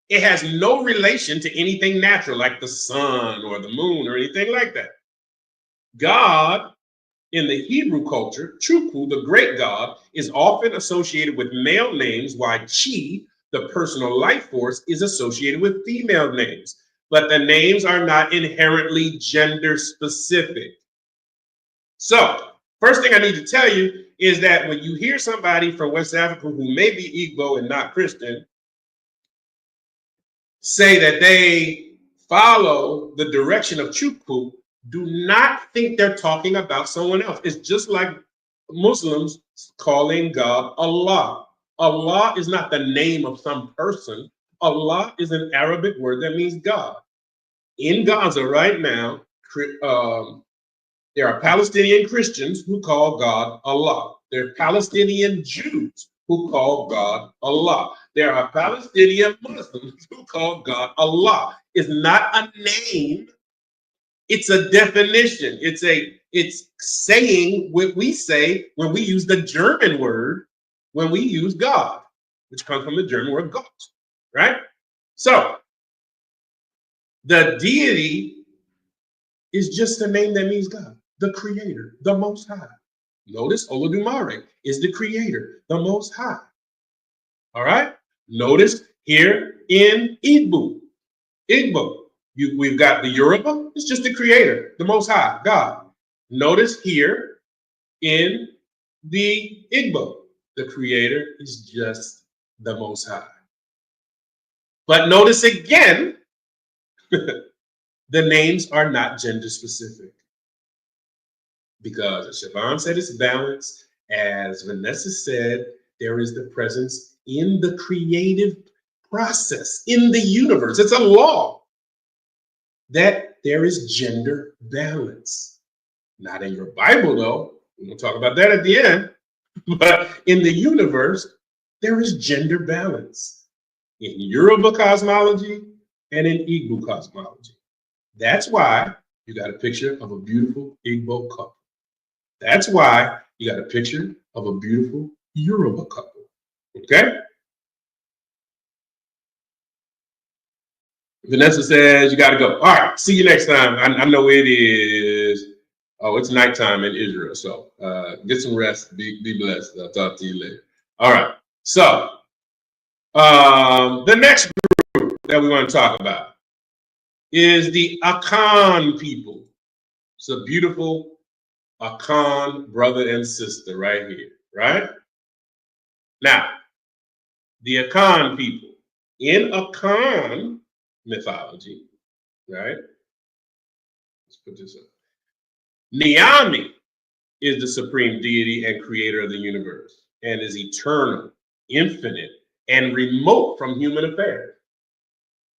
It has no relation to anything natural like the sun or the moon or anything like that. God, in the Hebrew culture, Chukwu, the great God, is often associated with male names, while Chi, the personal life force, is associated with female names. But the names are not inherently gender specific. So, first thing I need to tell you is that when you hear somebody from West Africa who may be Igbo and not Christian say that they follow the direction of Chukwu, do not think they're talking about someone else. It's just like Muslims calling God Allah. Allah is not the name of some person. Allah is an Arabic word that means God. In Gaza right now, there are Palestinian Christians who call God Allah. There are Palestinian Jews who call God Allah. There are Palestinian Muslims who call God Allah. It's not a name. It's a definition. It's saying what we say when we use the German word when we use God, which comes from the German word Gott, right? So the deity is just a name that means God, the creator, the most high. Notice Olodumare is the creator, the most high. All right? Notice here in Igbo, we've got the Yoruba, it's just the creator, the most high, God. Notice here in the Igbo, the creator is just the most high. But notice again, the names are not gender specific. Because as Siobhan said, it's balanced. As Vanessa said, there is the presence in the creative process, in the universe. It's a law that there is gender balance. Not in your Bible, though. We'll talk about that at the end. But in the universe, there is gender balance in Yoruba cosmology and in Igbo cosmology. That's why you got a picture of a beautiful Igbo couple. That's why you got a picture of a beautiful Yoruba couple. Okay? Vanessa says you got to go. All right. See you next time. I know it is. Oh, it's nighttime in Israel. So get some rest. Be blessed. I'll talk to you later. All right. So the next group that we want to talk about is the Akan people. It's a beautiful Akan brother and sister right here, right? Now, the Akan people. In Akan mythology, right? Let's put this up. Nyame is the supreme deity and creator of the universe and is eternal, infinite, and remote from human affairs.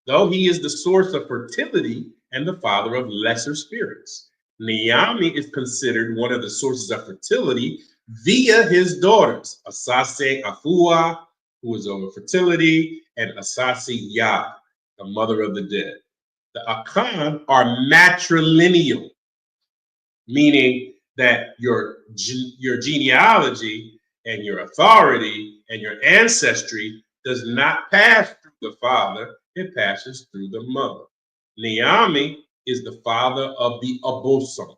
Though he is the source of fertility and the father of lesser spirits, Nyame is considered one of the sources of fertility via his daughters, Asase Afua, who is over fertility, and Asase Ya, the mother of the dead. The Akan are matrilineal, meaning that your genealogy and your authority and your ancestry does not pass through the father, it passes through the mother. Nyame is the father of the Abosom.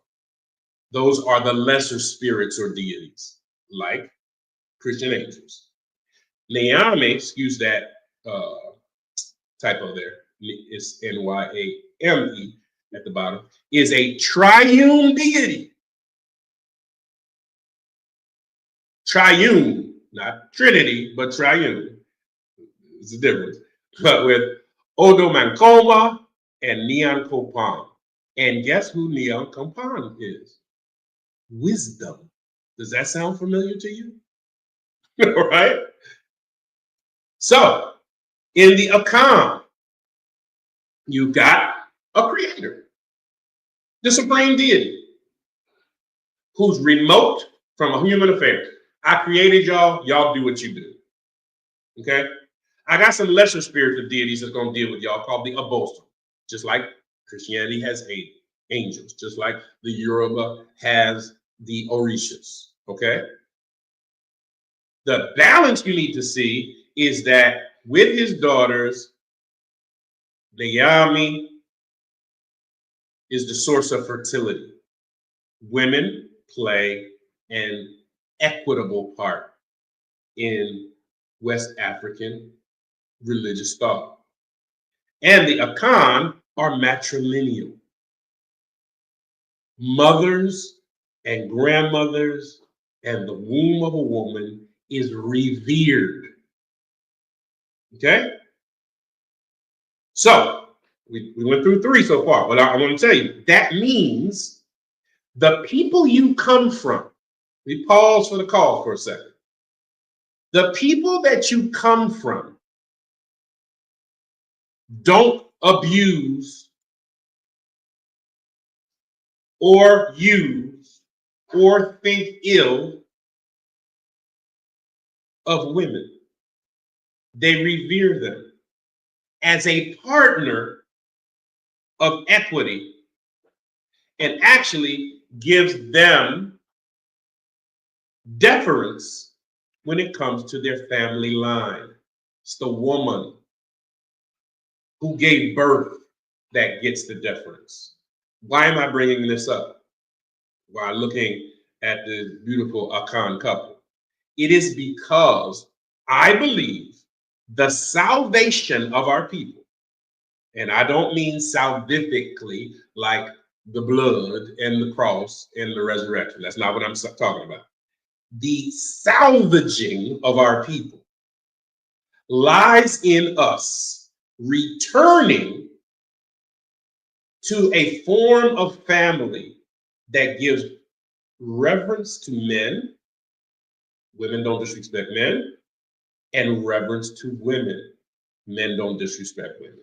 Those are the lesser spirits or deities, like Christian angels. Nyame, excuse that typo there, it's Nyame at the bottom, is a triune deity. Triune, not Trinity, but triune. It's a difference. But with Odomankoma and Neon Kopan. And guess who Neon Kopan is? Wisdom. Does that sound familiar to you? All right. So, in the Akan, you got a creator, the supreme deity, who's remote from human affairs. I created y'all, y'all do what you do. Okay? I got some lesser spiritual deities that's going to deal with y'all called the Abosom, just like Christianity has angels, just like the Yoruba has the Orishas. Okay? The balance you need to see is that with his daughters, Nyame is the source of fertility. Women play an equitable part in West African religious thought. And the Akan are matrilineal. Mothers and grandmothers and the womb of a woman is revered. Okay? So, we went through 3 so far, but I want to tell you, that means the people you come from, we pause for the call for a second. The people that you come from don't abuse or use or think ill of women. They revere them as a partner of equity and actually gives them deference when it comes to their family line. It's the woman who gave birth that gets the deference. Why am I bringing this up while looking at the beautiful Akan couple? It is because I believe the salvation of our people, and I don't mean salvifically like the blood and the cross and the resurrection. That's not what I'm talking about. The salvaging of our people lies in us returning to a form of family that gives reverence to men, women don't disrespect men, and reverence to women, men don't disrespect women.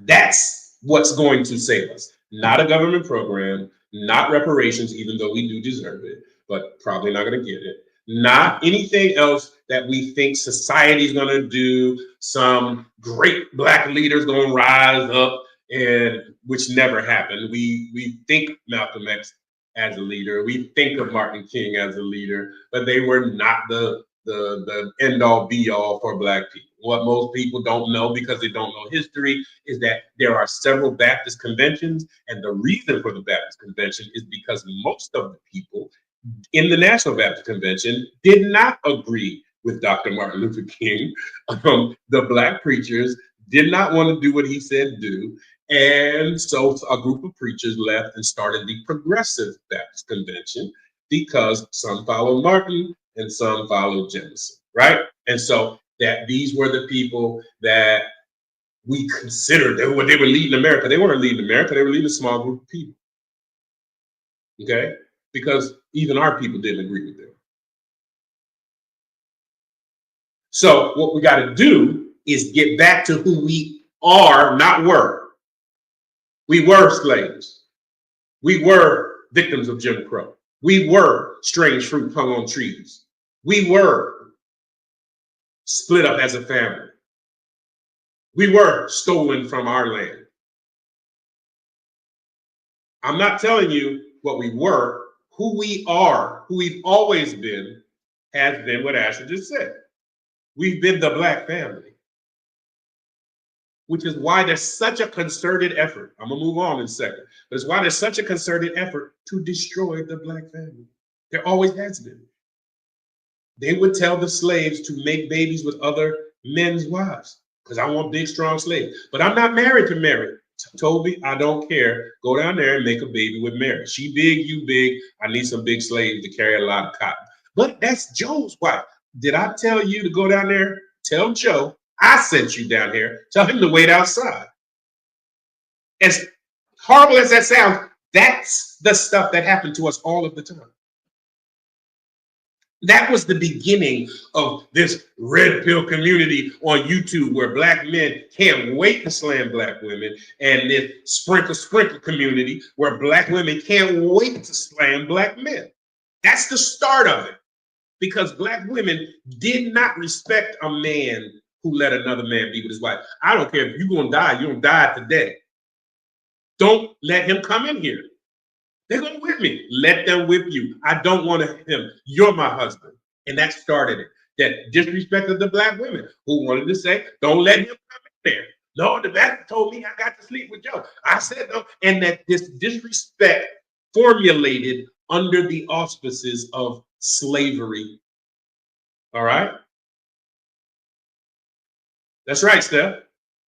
That's what's going to save us. Not a government program, not reparations, even though we do deserve it, but probably not going to get it. Not anything else that we think society's going to do. Some great Black leaders going to rise up, and which never happened. We think Malcolm X as a leader. We think of Martin King as a leader, but they were not the end all be all for Black people. What most people don't know, because they don't know history, is that there are several Baptist conventions, and the reason for the Baptist convention is because most of the people in the National Baptist Convention did not agree with Dr. Martin Luther King. The Black preachers did not want to do what he said do, and so a group of preachers left and started the Progressive Baptist Convention, because some followed Martin and some followed Jefferson, right? And so that these were the people that we considered they were leading America. They weren't leading America, they were leading a small group of people. Okay? Because even our people didn't agree with them. So what we got to do is get back to who we are, not were. We were slaves. We were victims of Jim Crow. We were strange fruit hung on trees. We were split up as a family. We were stolen from our land. I'm not telling you what we were. Who we are, who we've always been, has been what Asher just said. We've been the Black family, which is why there's such a concerted effort. I'm gonna move on in a second, but it's why there's such a concerted effort to destroy the Black family. There always has been. They would tell the slaves to make babies with other men's wives, because I want big, strong slaves. But I'm not married to Mary. Toby, I don't care. Go down there and make a baby with Mary. She big, you big. I need some big slaves to carry a lot of cotton. But that's Joe's wife. Did I tell you to go down there? Tell Joe I sent you down here. Tell him to wait outside. As horrible as that sounds, that's the stuff that happened to us all of the time. That was the beginning of this red pill community on YouTube, where Black men can't wait to slam Black women, and this sprinkle community where Black women can't wait to slam Black men. That's the start of it, because Black women did not respect a man who let another man be with his wife. I don't care if you're gonna die, you're gonna die today. Don't let him come in here. They're going to whip me. Let them whip you. I don't want him. You're my husband. And that started it. That disrespected the Black women who wanted to say, don't let him come in there. No, the pastor told me I got to sleep with Joe. I said no. And that this disrespect formulated under the auspices of slavery. All right? That's right, Steph.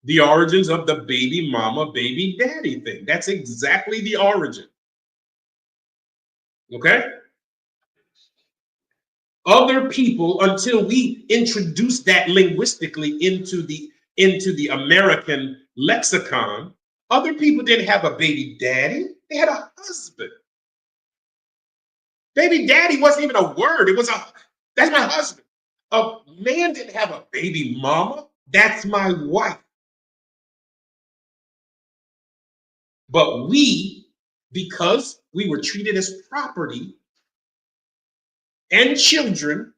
The origins of the baby mama, baby daddy thing. That's exactly the origin. Okay? Other people, until we introduce that linguistically into the American lexicon, other people didn't have a baby daddy. They had a husband. Baby daddy wasn't even a word. It was that's my husband. A man didn't have a baby mama. That's my wife. But we, because we were treated as property and children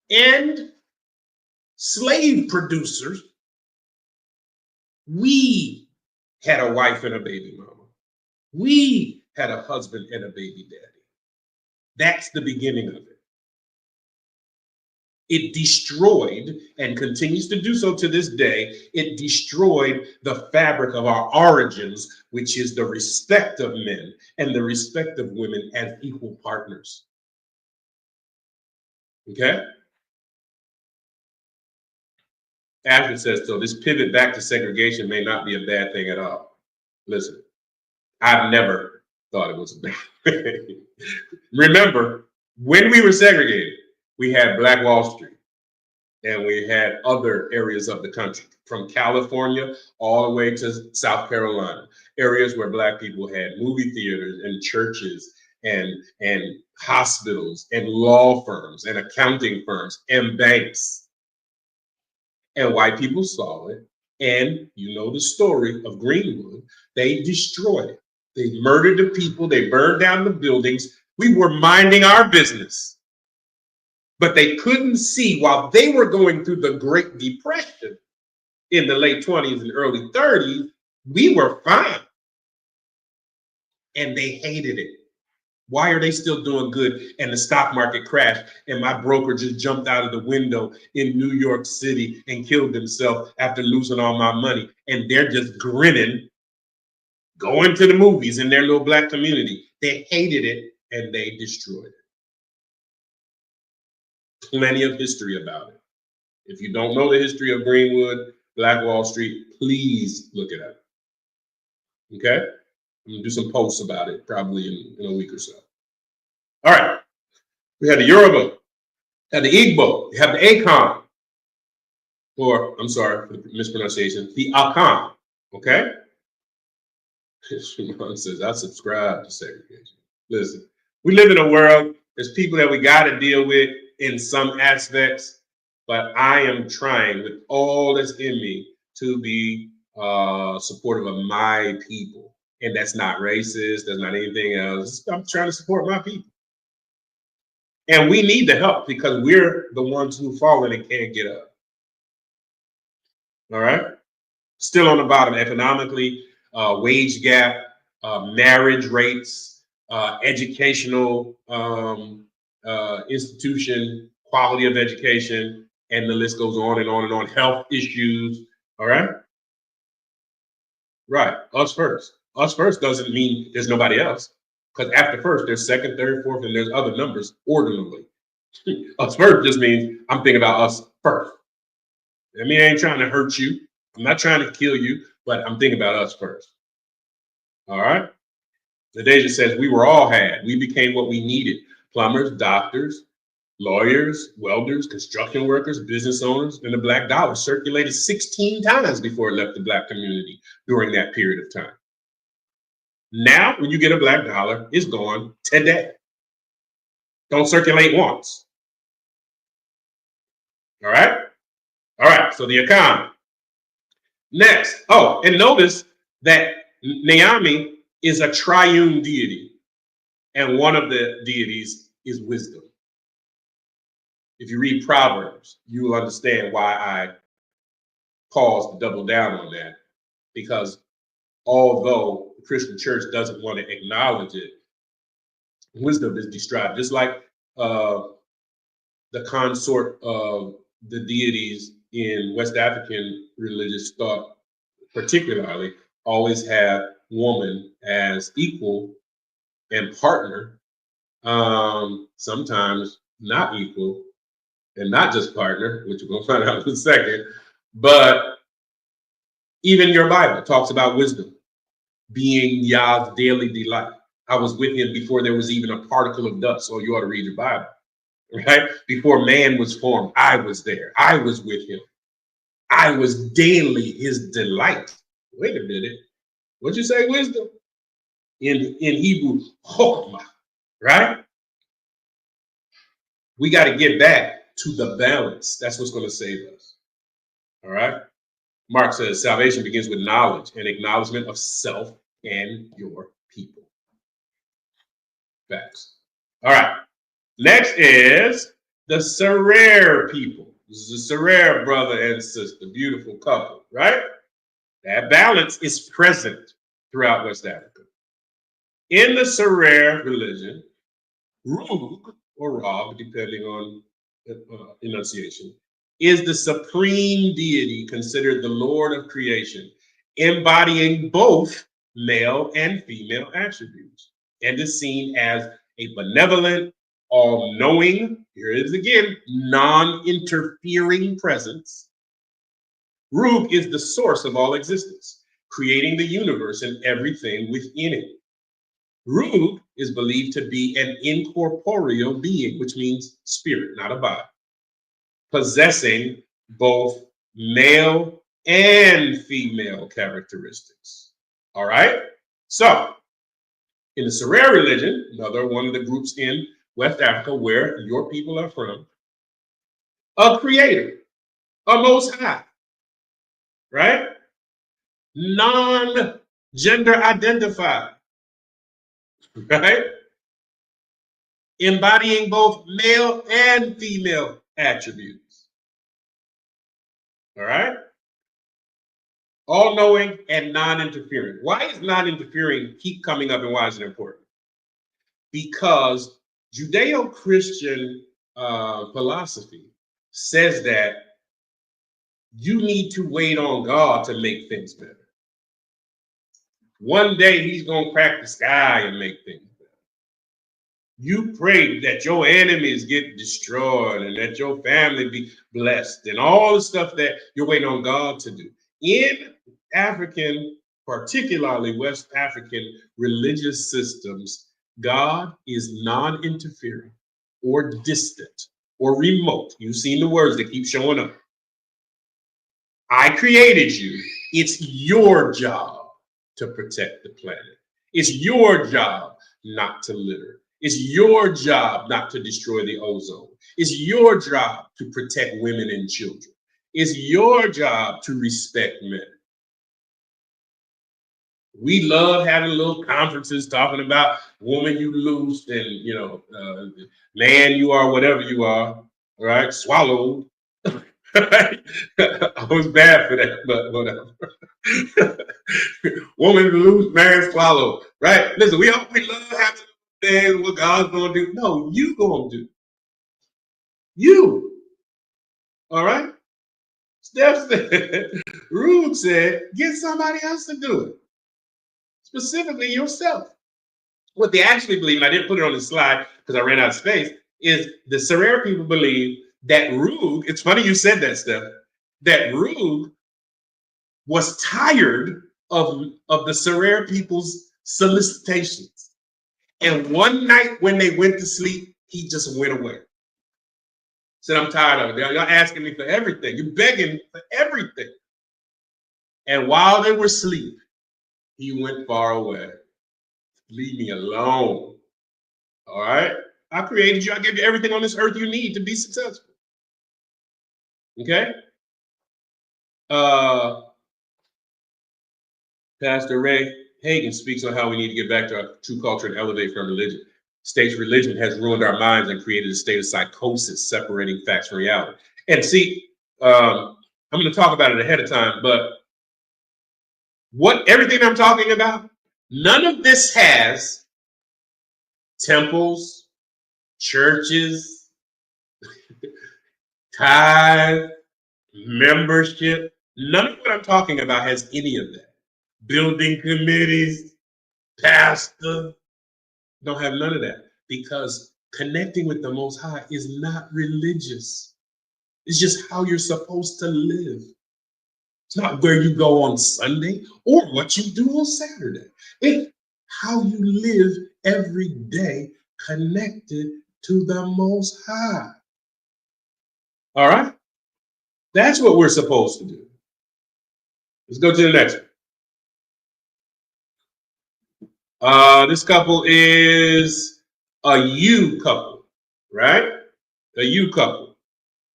and slave producers, we had a wife and a baby mama. We had a husband and a baby daddy. That's the beginning of it. It destroyed, and continues to do so to this day, it destroyed the fabric of our origins, which is the respect of men and the respect of women as equal partners. Okay? Ashley says, so this pivot back to segregation may not be a bad thing at all. Listen, I've never thought it was a bad thing. Remember, when we were segregated, we had Black Wall Street. and we had other areas of the country, from California all the way to South Carolina, areas where Black people had movie theaters and churches and hospitals and law firms and accounting firms and banks. And white people saw it. And you know the story of Greenwood. They destroyed it. They murdered the people. They burned down the buildings. We were minding our business. But they couldn't see, while they were going through the Great Depression in the late 20s and early 30s, we were fine. And they hated it. Why are they still doing good and the stock market crashed and my broker just jumped out of the window in New York City and killed himself after losing all my money? And they're just grinning, going to the movies in their little Black community. They hated it and they destroyed it. Plenty of history about it. If you don't know the history of Greenwood, Black Wall Street, please look it up. Okay? I'm gonna do some posts about it probably in a week or so. All right. We had the Yoruba, had the Igbo, we have the Akan, or I'm sorry for the mispronunciation, the Akan. Okay? Shimon says, I subscribe to segregation. Listen, we live in a world, there's people that we got to deal with in some aspects, but I am trying with all that's in me to be supportive of my people. And that's not racist, that's not anything else. I'm trying to support my people. And we need the help because we're the ones who've fallen and can't get up. All right? Still on the bottom economically, wage gap, marriage rates, educational institution, quality of education, and the list goes on and on and on. Health issues. All right? Right. Us first. Us first doesn't mean there's nobody else. Because after first, there's second, third, fourth, and there's other numbers ordinarily. Us first just means I'm thinking about us first. I mean, I ain't trying to hurt you. I'm not trying to kill you, but I'm thinking about us first. All right? Nadeja says, we were all had. We became what we needed. Plumbers, doctors, lawyers, welders, construction workers, business owners, and the Black dollar circulated 16 times before it left the Black community during that period of time. Now, when you get a Black dollar, it's gone today. Don't circulate once. All right? All right, so the economy. Next, oh, and notice that Nyame is a triune deity, and one of the deities is wisdom. If you read Proverbs, you will understand why I pause to double down on that, because although the Christian church doesn't want to acknowledge it, wisdom is described just like the consort of the deities in West African religious thought, particularly, always have woman as equal and partner, sometimes not equal and not just partner, which we're going to find out in a second, but even your Bible talks about wisdom being Yah's daily delight. I was with him before there was even a particle of dust. So you ought to read your Bible, right? Before man was formed, I was there. I was with him. I was daily his delight. Wait a minute. What'd you say, wisdom? In Hebrew, chokmah, right? We got to get back to the balance. That's what's going to save us. All right? Mark says salvation begins with knowledge and acknowledgement of self and your people. Facts. All right. Next is the Serer people. This is the Serer brother and sister, beautiful couple, right? That balance is present throughout West Africa. In the Serer religion, Roog, or Roog, depending on enunciation, is the supreme deity considered the Lord of creation, embodying both male and female attributes, and is seen as a benevolent, all-knowing, here it is again, non-interfering presence. Roog is the source of all existence, creating the universe and everything within it. Roog is believed to be an incorporeal being, which means spirit, not a body. possessing both male and female characteristics. All right? So, in the Serer religion, another one of the groups in West Africa where your people are from, a creator, a most high, right? Non-gender identified, right? Embodying both male and female attributes. All right? All-knowing and non-interfering. Why is non-interfering keep coming up and why is it important? Because Judeo-Christian philosophy says that you need to wait on God to make things better. One day he's going to crack the sky and make things better. You pray that your enemies get destroyed and that your family be blessed and all the stuff that you're waiting on God to do. In African, particularly West African religious systems, God is non-interfering or distant or remote. You've seen the words that keep showing up. I created you. It's your job to protect the planet. It's your job not to litter. It's your job not to destroy the ozone. It's your job to protect women and children. It's your job to respect men. We love having little conferences talking about woman you loosed and, you know, man you are, whatever you are, all right, swallowed. I was bad for that, but whatever. Woman loose, man swallowed, right? Listen, we love having things, what God's gonna do. No, you gonna do. You. All right? Steph said, Roog said, get somebody else to do it. Specifically yourself. What they actually believe, and I didn't put it on the slide because I ran out of space, is the Serer people believe that Roog, it's funny you said that, Steph, that Roog was tired of the Serer people's solicitations. And one night when they went to sleep, he just went away. Said, I'm tired of it. Y'all asking me for everything. You're begging for everything. And while they were asleep, he went far away. Leave me alone. All right? I created you. I gave you everything on this earth you need to be successful. Okay? Pastor Ray Hagen speaks on how we need to get back to our true culture and elevate from religion. States religion has ruined our minds and created a state of psychosis, separating facts from reality. And see, I'm going to talk about it ahead of time, but everything I'm talking about, none of this has temples, churches, tithe, membership. None of what I'm talking about has any of that. Building committees, pastor, don't have none of that, because connecting with the Most High is not religious. It's just how you're supposed to live. It's not where you go on Sunday or what you do on Saturday. It's how you live every day connected to the Most High. All right? That's what we're supposed to do. Let's go to the next one. This couple is a you couple, right? A you couple.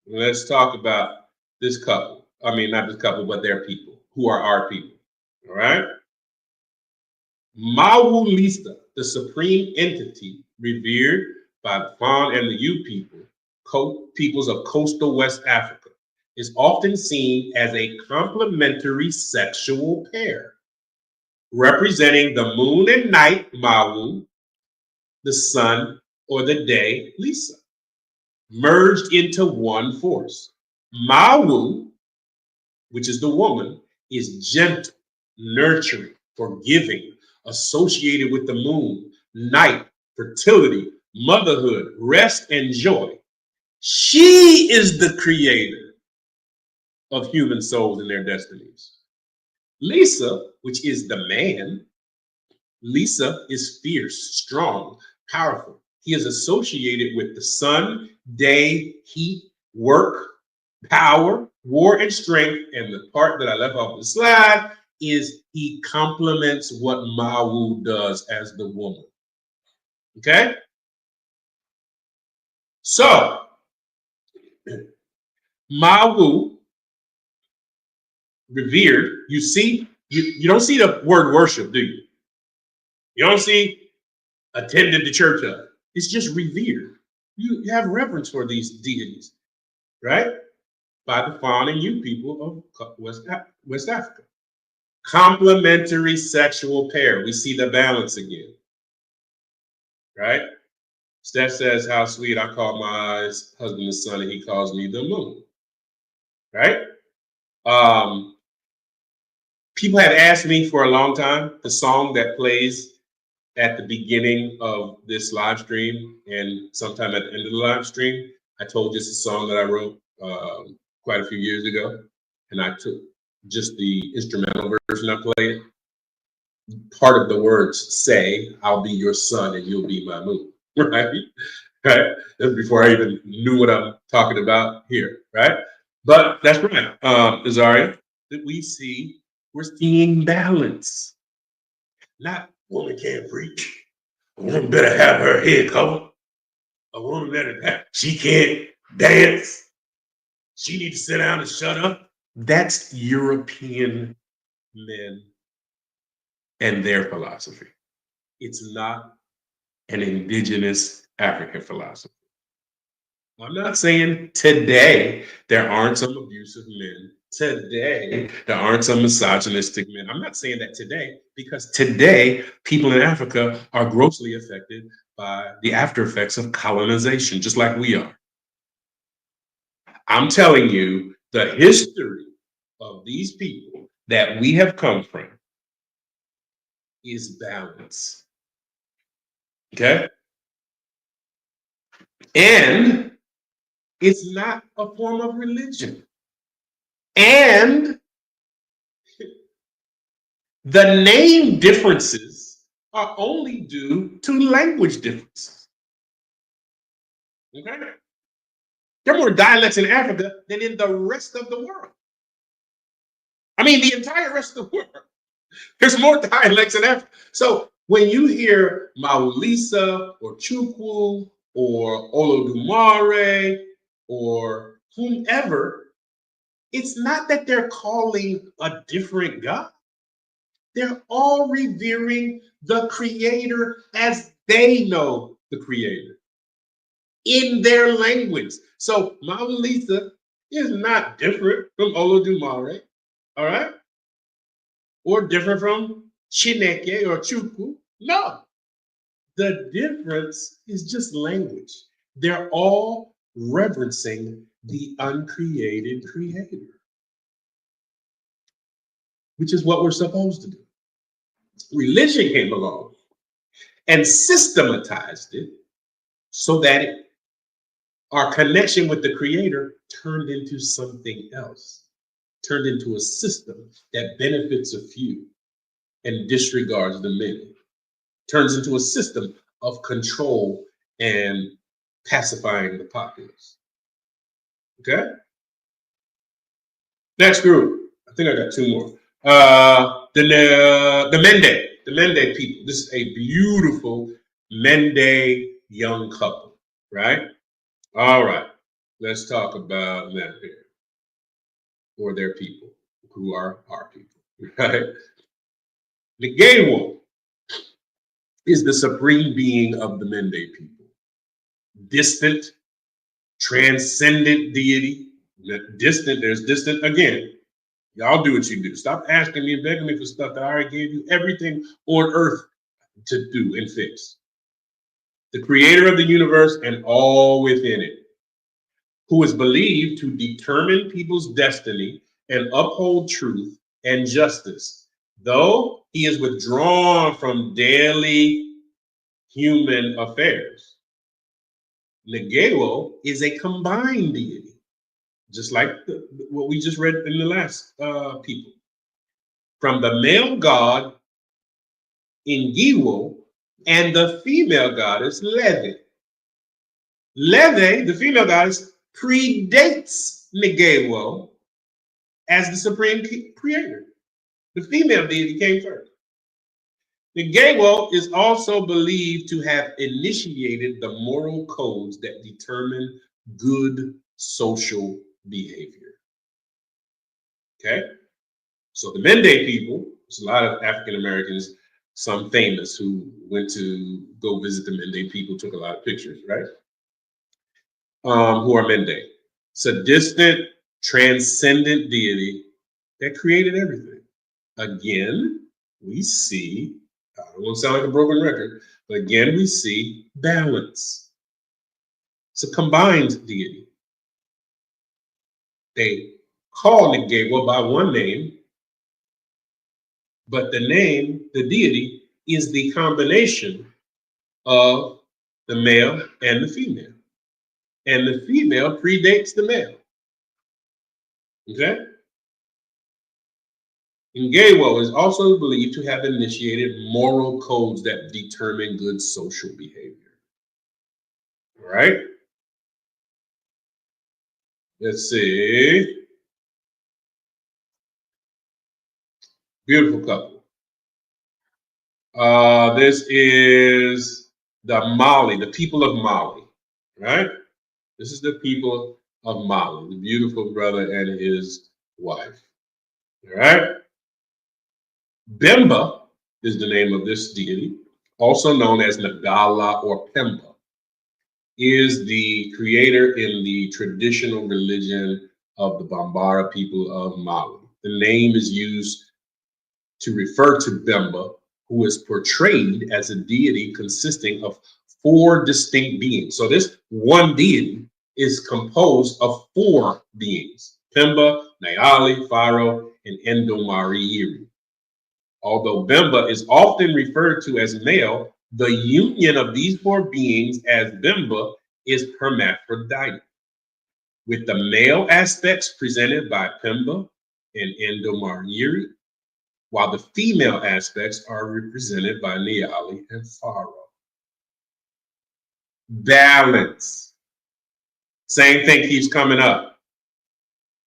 Let's talk about this couple. I mean, not this couple, but their people, who are our people. All right? Mawu-Lisa, the supreme entity revered by the Fon and the Yu people, peoples of coastal West Africa, is often seen as a complementary sexual pair, representing the moon and night, Mawu, the sun or the day, Lisa, merged into one force. Mawu, which is the woman, is gentle, nurturing, forgiving, associated with the moon, night, fertility, motherhood, rest, and joy. She is the creator of human souls and their destinies. Lisa, which is the man, Lisa is fierce, strong, powerful. He is associated with the sun, day, heat, work, power, war, and strength. And the part that I left off the slide is he complements what Mawu does as the woman. Okay? So, Mawu, revered, you see, you don't see the word worship, do you? You don't see attended the church of. It's just revered. You have reverence for these deities, right? By the Fawn and you people of West Africa. Complementary sexual pair. We see the balance again, right? Steph says, how sweet, I call my husband the sun and he calls me the moon, right? People have asked me for a long time, the song that plays at the beginning of this live stream and sometime at the end of the live stream, I told you it's a song that I wrote quite a few years ago, and I took just the instrumental version. I played. Part of the words say, "I'll be your sun and you'll be my moon." Right? Right? That's before I even knew what I'm talking about here. Right? But that's right, Azaria. That we're seeing balance. Not woman can't preach. A woman better have her head covered. A woman better she can't dance. She needs to sit down and shut up. That's European men and their philosophy. It's not an indigenous African philosophy. I'm not saying today there aren't some abusive men. Today there aren't some misogynistic men. I'm not saying that today, because today people in Africa are grossly affected by the after effects of colonization, just like we are. I'm telling you the history of these people that we have come from is balance. Okay? And it's not a form of religion. And the name differences are only due to language differences. Okay? There are more dialects in Africa than in the rest of the world. I mean, the entire rest of the world. There's more dialects in Africa. So when you hear Mawu-Lisa or Chukwu or Olodumare or whomever, it's not that they're calling a different God. They're all revering the Creator as they know the Creator in their language. So Mawu-Lisa is not different from Olodumare, all right? Or different from Chineke or Chukwu. No. The difference is just language. They're all reverencing the uncreated Creator, which is what we're supposed to do. Religion came along and systematized it so that our connection with the Creator turned into something else, turned into a system that benefits a few and disregards the many, turns into a system of control and pacifying the populace. Okay? Next group. I think I got two more. The Mande people. This is a beautiful Mande young couple, right? All right. Let's talk about them here, or their people, who are our people, right? Ngewo is the supreme being of the Mende people. Distant, transcendent deity. Distant, there's distant again. Y'all do what you do. Stop asking me and begging me for stuff that I already gave you everything on earth to do and fix. The creator of the universe and all within it, who is believed to determine people's destiny and uphold truth and justice, though he is withdrawn from daily human affairs. Ngewo is a combined deity, just like what we just read in the last people. From the male god Ngewo and the female goddess Leve. Leve, the female goddess, predates Ngewo as the supreme creator. The female deity came first. Ngewo is also believed to have initiated the moral codes that determine good social behavior. Okay? So the Mande people, there's a lot of African Americans, some famous, who went to go visit the Mande people, took a lot of pictures, right? Who are Mende. It's a distant, transcendent deity that created everything. Again, we see, I don't want to sound like a broken record, but again, we see balance. It's a combined deity. They call Ngewo by one name, but the name, the deity, is the combination of the male and the female. And the female predates the male. Okay? Ngewo is also believed to have initiated moral codes that determine good social behavior. All right? Let's see. Beautiful couple. This is the Mali, the people of Mali, right? This is the people of Mali, the beautiful brother and his wife. All right? Bemba is the name of this deity, also known as Nagala or Pemba, is the creator in the traditional religion of the Bambara people of Mali. The name is used to refer to Bemba, who is portrayed as a deity consisting of 4 distinct beings. So this one deity is composed of 4 beings: Pemba, Nyali, Pharaoh, and Indomari. Although Bemba is often referred to as male, the union of these 4 beings as Bemba is hermaphroditic, with the male aspects presented by Pemba and Indomari, while the female aspects are represented by Nyali and Pharaoh. Balance. Same thing keeps coming up.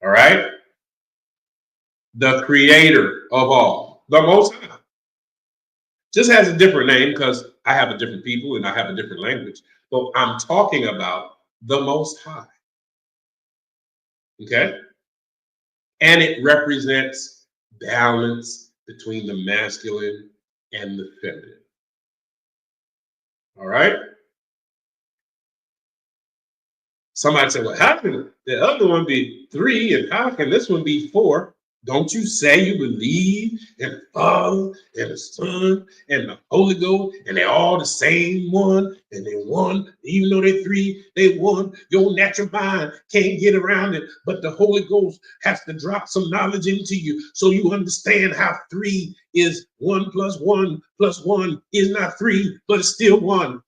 All right? The creator of all, the Most High. Just has a different name because I have a different people and I have a different language. But I'm talking about the Most High. Okay? And it represents balance between the masculine and the feminine. All right? Somebody said, well, how can the other one be 3 and how can this one be 4? Don't you say you believe in the Father and the Son and the Holy Ghost and they're all the same one and they one, even though they're 3, they one. Your natural mind can't get around it, but the Holy Ghost has to drop some knowledge into you so you understand how 3 is 1 plus 1 plus 1 is not 3, but it's still 1.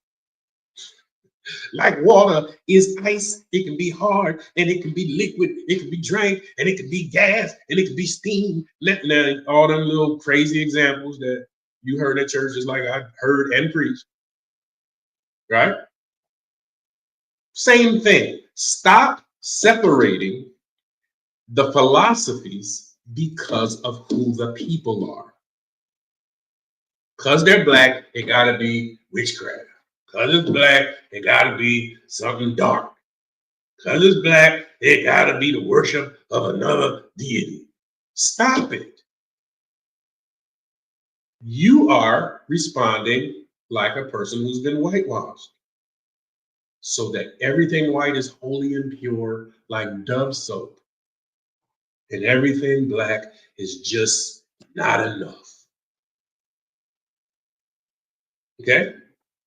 Like water is ice, it can be hard and it can be liquid, it can be drank and it can be gas and it can be steam. Now, all them little crazy examples that you heard at church, just like I heard and preached, right? Same thing. Stop separating the philosophies because of who the people are. Because they're black, it gotta be witchcraft. Because it's black, it gotta be something dark. Because it's black, it gotta be the worship of another deity. Stop it. You are responding like a person who's been whitewashed. So that everything white is holy and pure, like Dove soap. And everything black is just not enough. Okay?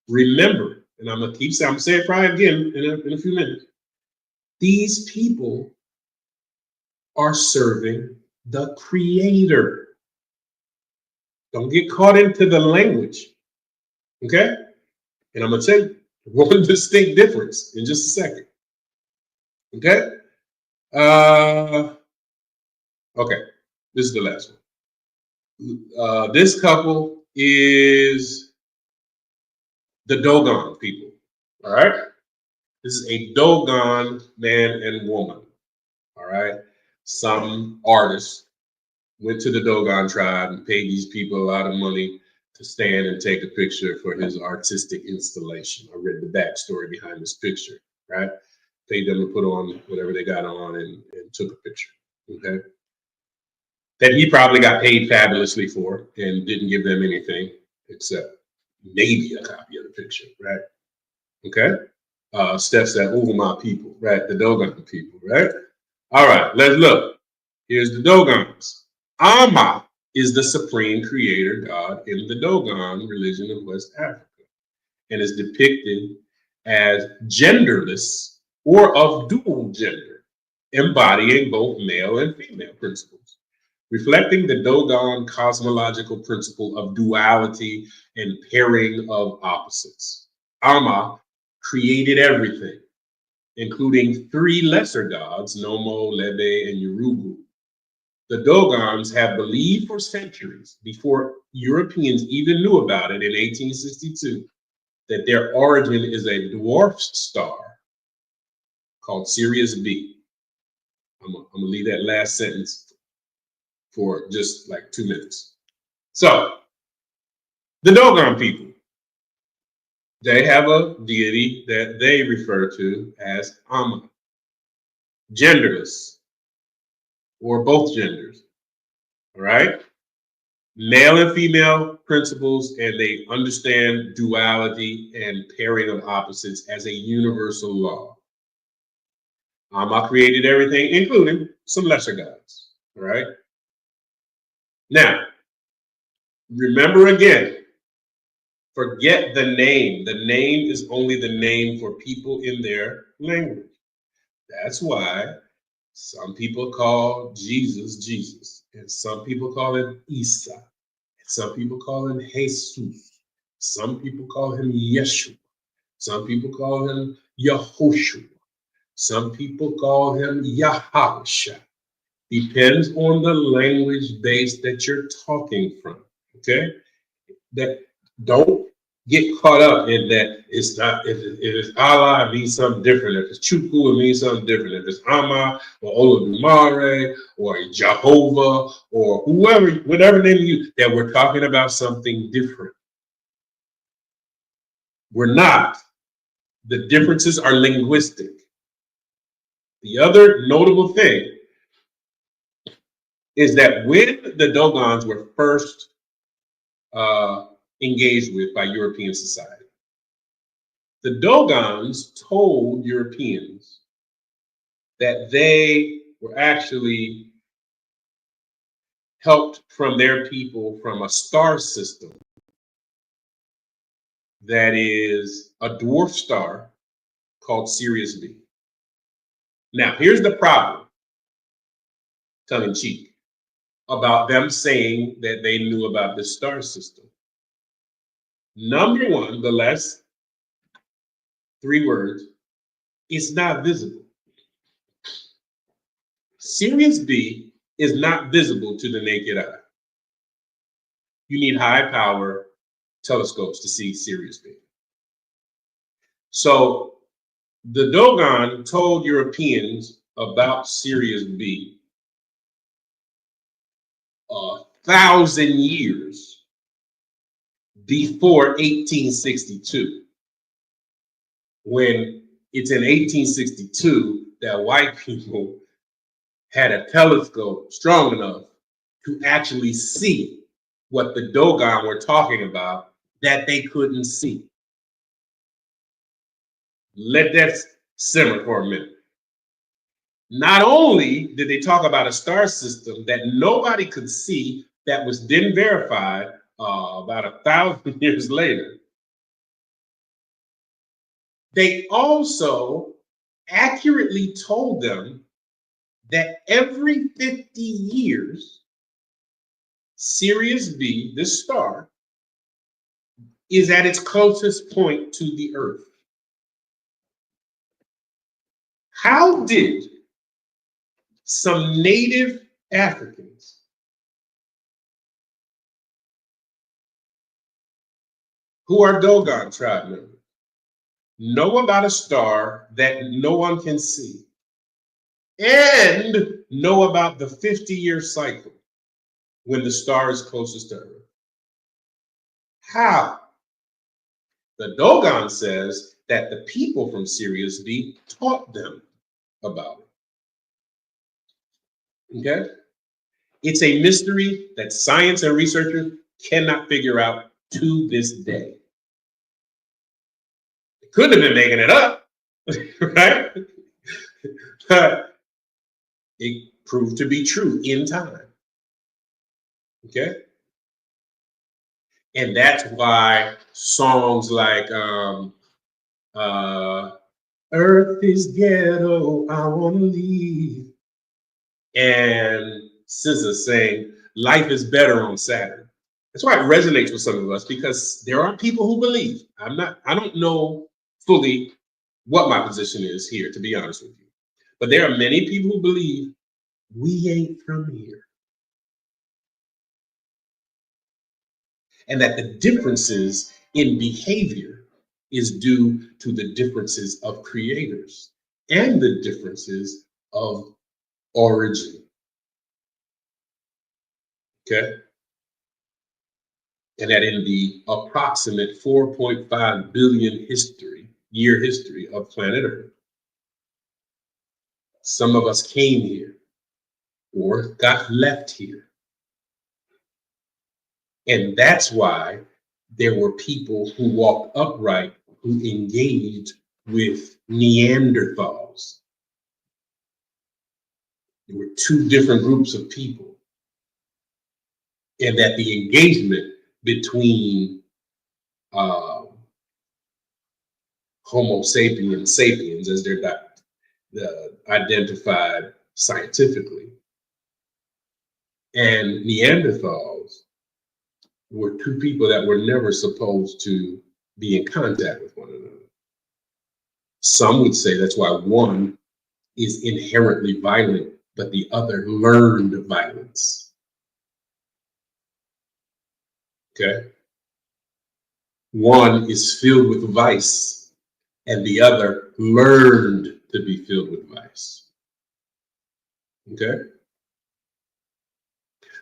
Remember, and I'm gonna say it probably again in a few minutes. These people are serving the creator. Don't get caught into the language. Okay? And I'm gonna tell you one distinct difference in just a second. Okay? Okay, this is the last one. This couple is the Dogon people. All right? This is a Dogon man and woman. All right. Some artists went to the Dogon tribe and paid these people a lot of money to stand and take a picture for his artistic installation. I read the backstory behind this picture, right? Paid them to put on whatever they got on and took a picture. Okay. That he probably got paid fabulously for and didn't give them anything except maybe a copy of the picture, right? Okay. Steph said, "Oh, my people," right? The Dogon people, right? All right, let's look. Here's the Dogons. Ama is the supreme creator god in the Dogon religion of West Africa and is depicted as genderless or of dual gender, embodying both male and female principles, reflecting the Dogon cosmological principle of duality and pairing of opposites. Ama created everything, including three lesser gods, Nomo, Lebe, and Yoruba. The Dogons have believed for centuries, before Europeans even knew about it in 1862, that their origin is a dwarf star called Sirius B. I'm gonna leave that last sentence for just like 2 minutes. So, the Dogon people, they have a deity that they refer to as Ama, genderless, or both genders, all right? Male and female principles, and they understand duality and pairing of opposites as a universal law. I created everything, including some lesser gods, all right? Now, remember again, forget the name. The name is only the name for people in their language. That's why some people call Jesus, Jesus, and some people call him Isa, and some people call him Jesus, some people call him Yeshua, some people call him Yehoshua, some people call him Yahusha. Depends on the language base that you're talking from. Okay, that don't get caught up in that. It's not, if it's Allah, it means something different. If it's Chukwu, it means something different. If it's Amma or Olodumare or Jehovah or whoever, whatever name you use, that we're talking about something different. We're not. The differences are linguistic. The other notable thing is that when the Dogons were first engaged with by European society, the Dogons told Europeans that they were actually helped from their people from a star system that is a dwarf star called Sirius B. Now, here's the problem, tongue in cheek, about them saying that they knew about this star system. Number one, the last 3 words, it's not visible. Sirius B is not visible to the naked eye. You need high power telescopes to see Sirius B. So the Dogon told Europeans about Sirius B 1,000 years before 1862, when it's in 1862 that white people had a telescope strong enough to actually see what the Dogon were talking about that they couldn't see. Let that simmer for a minute. Not only did they talk about a star system that nobody could see, that was then verified about 1,000 years later, they also accurately told them that every 50 years, Sirius B, this star, is at its closest point to the Earth. How did some native Africans who are Dogon tribe members know about a star that no one can see and know about the 50-year cycle when the star is closest to Earth. How? The Dogon says that the people from Sirius D taught them about it. Okay? It's a mystery that science and researchers cannot figure out to this day. They could have been making it up, right? But it proved to be true in time. Okay? And that's why songs like Earth is ghetto, I wanna leave, and SZA saying life is better on Saturn. That's why it resonates with some of us, because there are people who believe. I don't know fully what my position is here, to be honest with you. But there are many people who believe we ain't from here. And that the differences in behavior is due to the differences of creators and the differences of origin. Okay? And that in the approximate 4.5 billion year history of planet Earth, some of us came here or got left here. And that's why there were people who walked upright who engaged with Neanderthals. There were two different groups of people. And that the engagement between Homo sapiens, as they're identified scientifically, and Neanderthals were two people that were never supposed to be in contact with one another. Some would say that's why one is inherently violent, but the other learned violence. Okay? One is filled with vice, and the other learned to be filled with vice. Okay?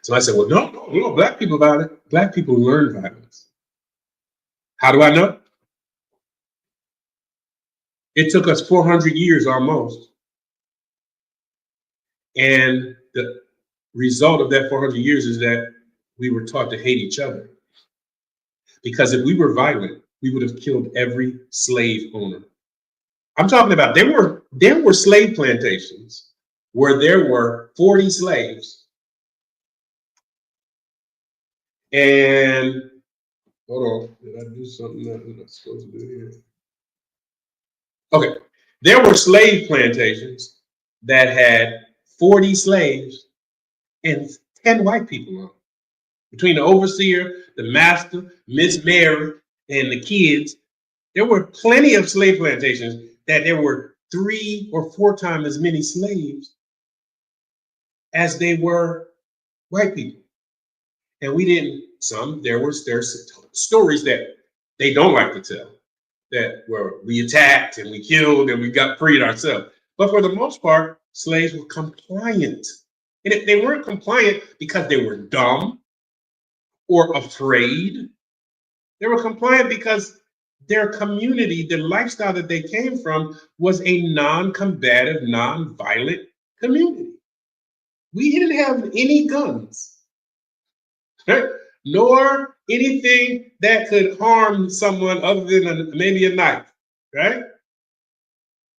So I said, well, no, black people about it. Black people learn violence. How do I know? It took us 400 years almost. And the result of that 400 years is that we were taught to hate each other. Because if we were violent, we would have killed every slave owner. I'm talking about there were slave plantations where there were 40 slaves. And hold on, did I do something that I'm not supposed to do here? Okay, there were slave plantations that had 40 slaves and 10 white people on. Between the overseer, the master, Miss Mary, and the kids, there were plenty of slave plantations that there were 3 or 4 times as many slaves as they were white people. And there's stories that they don't like to tell, that where we attacked and we killed and we got freed ourselves. But for the most part, slaves were compliant. And if they weren't compliant because they were dumb or afraid, they were compliant because their community, the lifestyle that they came from, was a non-combative, non-violent community. We didn't have any guns, right? Nor anything that could harm someone other than maybe a knife, right?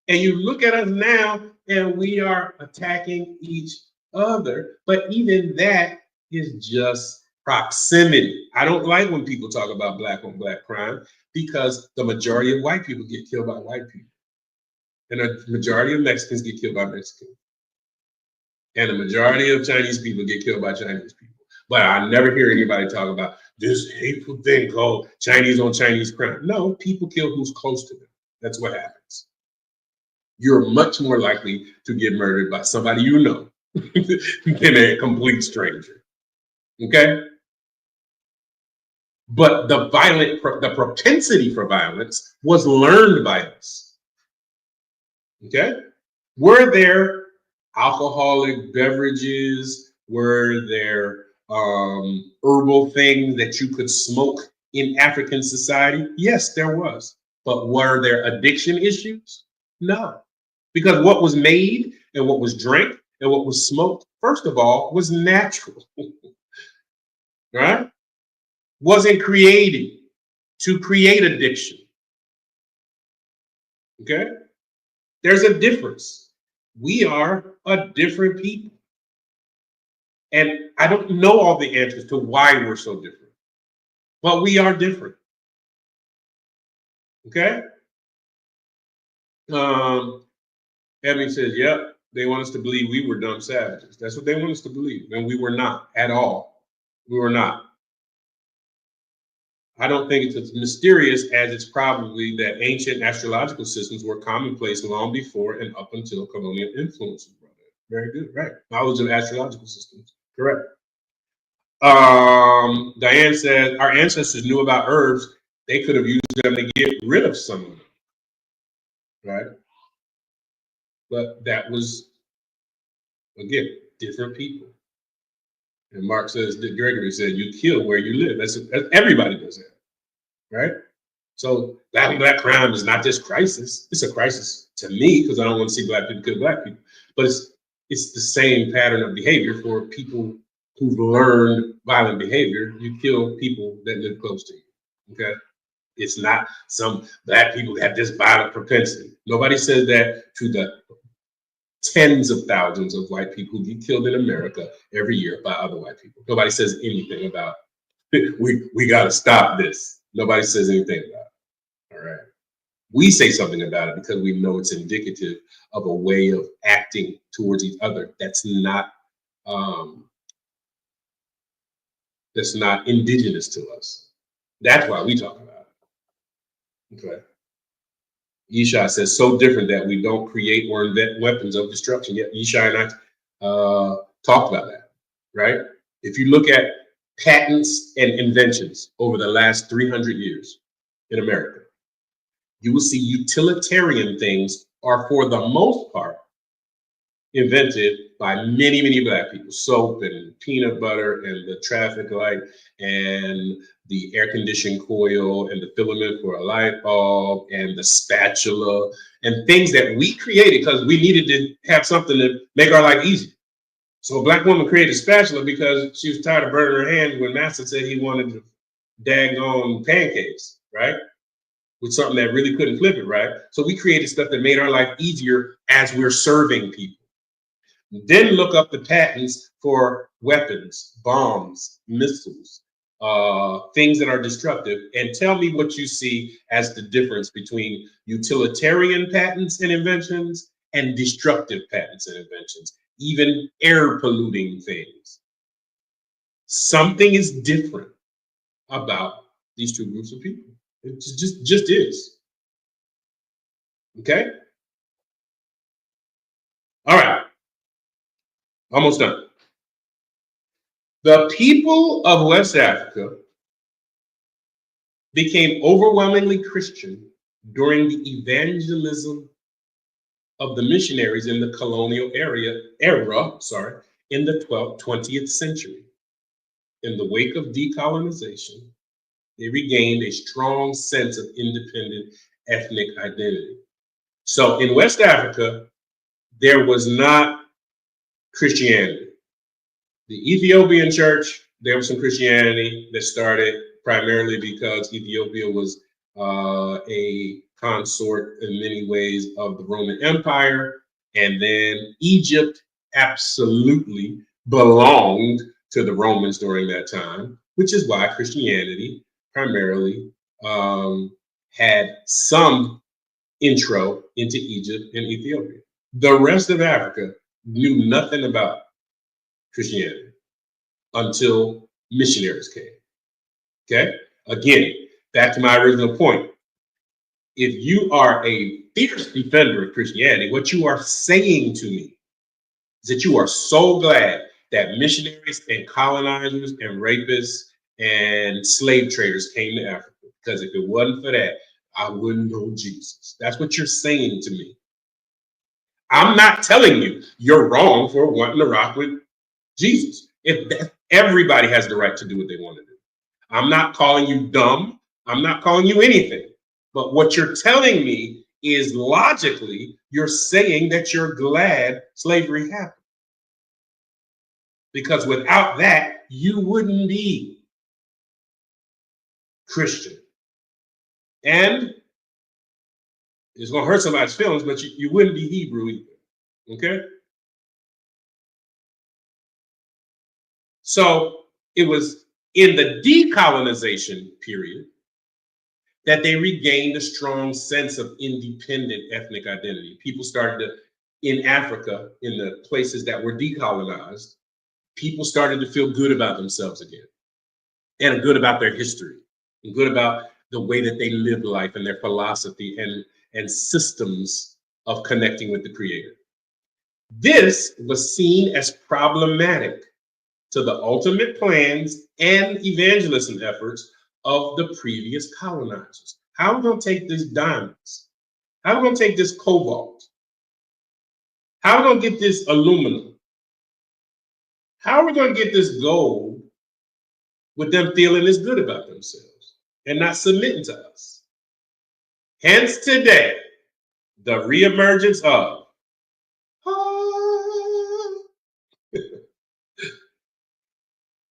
And you look at us now and we are attacking each other, but even that is just proximity. I don't like when people talk about black on black crime, because the majority of white people get killed by white people. And the majority of Mexicans get killed by Mexicans. And the majority of Chinese people get killed by Chinese people. But I never hear anybody talk about this hateful thing called Chinese on Chinese crime. No, people kill who's close to them. That's what happens. You're much more likely to get murdered by somebody you know than a complete stranger. Okay? But the propensity for violence was learned by us. Okay? Were there alcoholic beverages? Were there herbal things that you could smoke in African society? Yes, there was. But were there addiction issues? No. Because what was made and what was drank and what was smoked, first of all, was natural, right? Wasn't created to create addiction. Okay? There's a difference. We are a different people. And I don't know all the answers to why we're so different, but we are different. Okay? Ebony says, yep, they want us to believe we were dumb savages. That's what they want us to believe. And we were not at all. We were not. I don't think it's as mysterious as it's probably that ancient astrological systems were commonplace long before and up until colonial influences. Very good, right? Knowledge of astrological systems, correct. Diane said, our ancestors knew about herbs. They could have used them to get rid of some of them, right? But that was, again, different people. And Mark says, that Gregory said, you kill where you live. That's everybody does that, right? So black on black crime is not just crisis. It's a crisis to me because I don't want to see black people kill black people. But it's the same pattern of behavior for people who've learned violent behavior. You kill people that live close to you, okay? It's not some black people have this violent propensity. Nobody says that to the tens of thousands of white people who get killed in America every year by other white people. Nobody says anything about we got to stop this. Nobody says anything about it. All right. We say something about it because we know it's indicative of a way of acting towards each other that's not indigenous to us. That's why we talk about it. Okay. Yeshai says, so different that we don't create or invent weapons of destruction. Yet Yeshai and I talked about that, right? If you look at patents and inventions over the last 300 years in America, you will see utilitarian things are, for the most part, invented by many, many black people. Soap and peanut butter and the traffic light and the air conditioning coil and the filament for a light bulb and the spatula and things that we created because we needed to have something to make our life easy. So a black woman created a spatula because she was tired of burning her hand when master said he wanted to daggone pancakes, right? With something that really couldn't flip it, right? So we created stuff that made our life easier as we're serving people. Then look up the patents for weapons, bombs, missiles, things that are destructive, and tell me what you see as the difference between utilitarian patents and inventions and destructive patents and inventions, even air polluting things. Something is different about these two groups of people. It just is. Okay? All right. Almost done. The people of West Africa became overwhelmingly Christian during the evangelism of the missionaries in the colonial era, in the 20th century. In the wake of decolonization, they regained a strong sense of independent ethnic identity. So in West Africa, there was not Christianity. The Ethiopian church, there was some Christianity that started primarily because Ethiopia was a consort in many ways of the Roman Empire. And then Egypt absolutely belonged to the Romans during that time, which is why Christianity primarily had some intro into Egypt and Ethiopia. The rest of Africa knew nothing about Christianity until missionaries came. Okay? Again, back to my original point. If you are a fierce defender of Christianity, what you are saying to me is that you are so glad that missionaries and colonizers and rapists and slave traders came to Africa. Because if it wasn't for that, I wouldn't know Jesus. That's what you're saying to me. I'm not telling you you're wrong for wanting to rock with Jesus. Everybody has the right to do what they want to do. I'm not calling you dumb. I'm not calling you anything. But what you're telling me is logically, you're saying that you're glad slavery happened. Because without that, you wouldn't be Christian. And it's going to hurt somebody's feelings, but you wouldn't be Hebrew either. Okay? So it was in the decolonization period that they regained a strong sense of independent ethnic identity. People started to, in Africa, in the places that were decolonized, people started to feel good about themselves again, and good about their history, and good about the way that they lived life and their philosophy and systems of connecting with the Creator. This was seen as problematic to the ultimate plans and evangelism efforts of the previous colonizers. How are we going to take these diamonds? How are we going to take this cobalt? How are we going to get this aluminum? How are we going to get this gold with them feeling as good about themselves and not submitting to us? Hence today, the reemergence of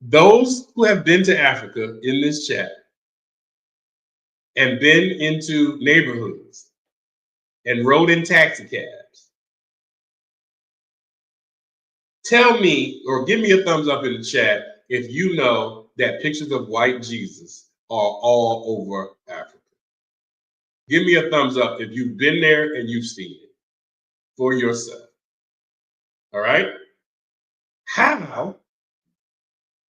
those who have been to Africa in this chat and been into neighborhoods and rode in taxi cabs. Tell me or give me a thumbs up in the chat if you know that pictures of white Jesus are all over Africa. Give me a thumbs up if you've been there and you've seen it for yourself. All right? How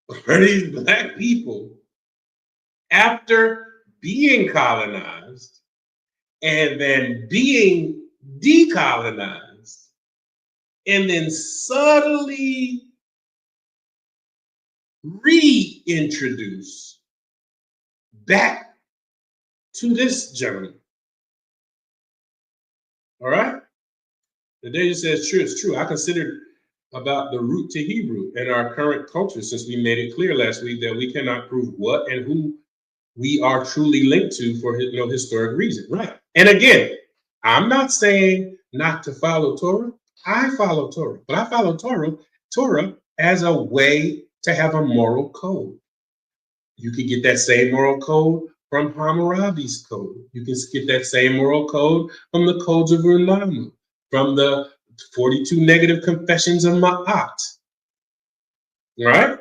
are these Black people, after being colonized and then being decolonized, and then subtly reintroduced back to this gentleman? All right? The day says true, it's true. I considered about the root to Hebrew in our current culture, since we made it clear last week that we cannot prove what and who we are truly linked to for no historic reason. Right. And again, I'm not saying not to follow Torah. I follow Torah, but I follow Torah as a way to have a moral code. You could get that same moral code from Hammurabi's code. You can get that same moral code from the codes of Ulamu, from the 42 negative confessions of Ma'at. Right?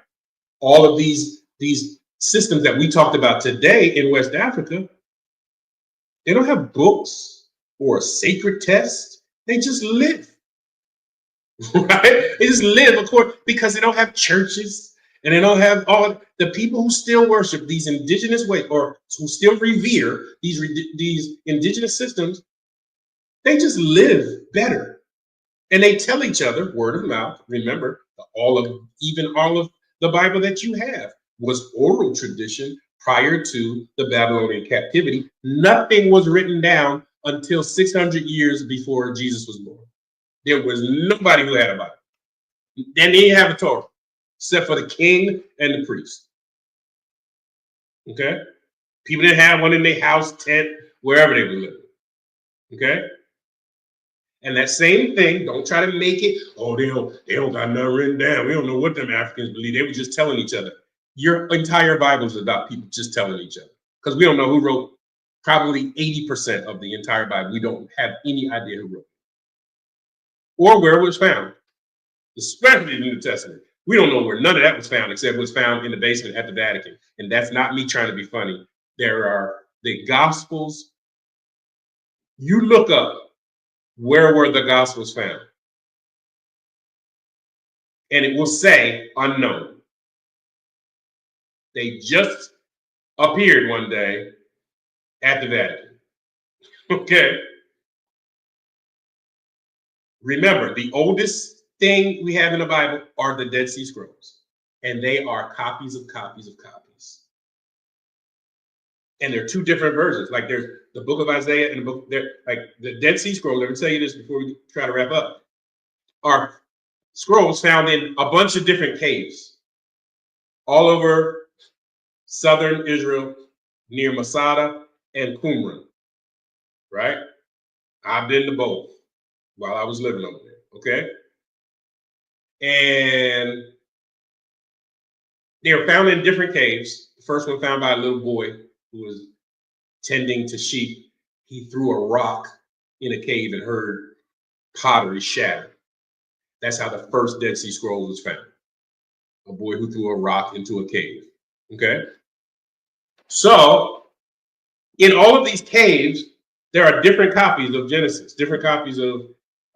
All of these systems that we talked about today in West Africa, they don't have books or a sacred text. They just live. Right? They just live, of course, because they don't have churches and they don't have all the people who still worship these indigenous ways or who still revere these indigenous systems. They just live better. And they tell each other word of mouth. Remember, all of the Bible that you have was oral tradition prior to the Babylonian captivity. Nothing was written down until 600 years before Jesus was born. There was nobody who had a Bible. Then they didn't have a Torah, except for the king and the priest. Okay? People didn't have one in their house, tent, wherever they were living. Okay? And that same thing, don't try to make it, oh, they don't got nothing written down. We don't know what them Africans believe. They were just telling each other. Your entire Bible is about people just telling each other. Because we don't know who wrote probably 80% of the entire Bible. We don't have any idea who wrote it. Or where it was found. Especially the New Testament. We don't know where none of that was found, except it was found in the basement at the Vatican. And that's not me trying to be funny. There are the Gospels. You look up, where were the Gospels found? And it will say unknown. They just appeared one day at the Vatican. Okay. Remember, the oldest thing we have in the Bible are the Dead Sea Scrolls. And they are copies of copies of copies. And there are two different versions. Like there's the book of Isaiah and the book there, like the Dead Sea Scrolls. Let me tell you this before we try to wrap up. Are scrolls found in a bunch of different caves all over southern Israel, near Masada and Qumran, right? I've been to both while I was living over there, okay? And they were found in different caves. The first one found by a little boy who was tending to sheep. He threw a rock in a cave and heard pottery shatter. That's how the first Dead Sea Scroll was found. A boy who threw a rock into a cave, okay? So in all of these caves, there are different copies of Genesis, different copies of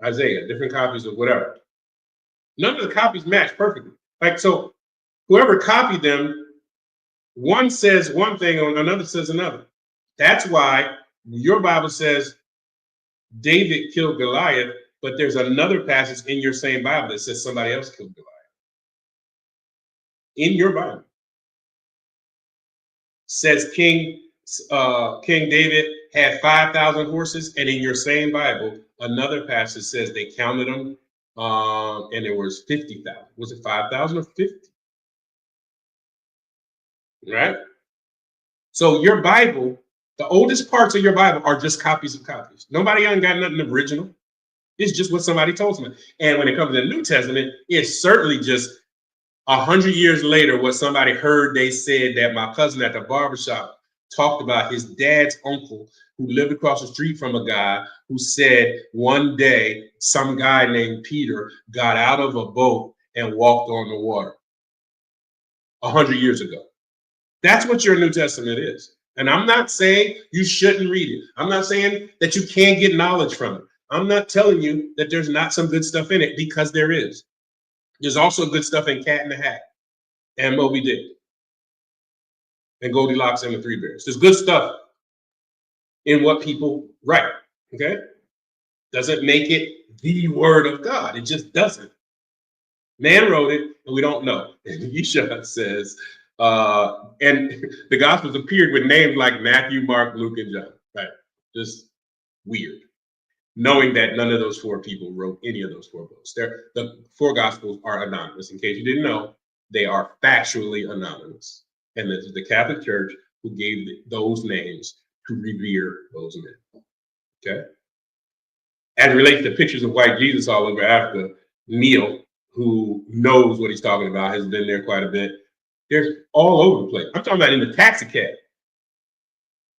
Isaiah, different copies of whatever. None of the copies match perfectly. Like, so whoever copied them, one says one thing and another says another. That's why your Bible says David killed Goliath, but there's another passage in your same Bible that says somebody else killed Goliath. In your Bible. Says King David had 5,000 horses, and in your same Bible, another passage says they counted them, and there was 50,000. Was it 5,000 or 50? Right? So your Bible, the oldest parts of your Bible are just copies of copies. Nobody ain't got nothing original. It's just what somebody told somebody. And when it comes to the New Testament, it's certainly just 100 years later what somebody heard. They said that my cousin at the barbershop talked about his dad's uncle who lived across the street from a guy who said one day some guy named Peter got out of a boat and walked on the water 100 years ago. That's what your New Testament is. And I'm not saying you shouldn't read it. I'm not saying that you can't get knowledge from it. I'm not telling you that there's not some good stuff in it, because there is. There's also good stuff in Cat in the Hat and Moby Dick and Goldilocks and the Three Bears. There's good stuff in what people write, okay? Doesn't make it the word of God. It just doesn't. Man wrote it, and we don't know. And Yeshua says, and the Gospels appeared with names like Matthew, Mark, Luke, and John, right? Just weird. Knowing that none of those four people wrote any of those four books. The four Gospels are anonymous. In case you didn't know, they are factually anonymous. And this is the Catholic Church who gave those names to revere those men, okay? As it relates to pictures of white Jesus all over Africa, Neil, who knows what he's talking about, has been there quite a bit. They're all over the place. I'm talking about in the taxi cab.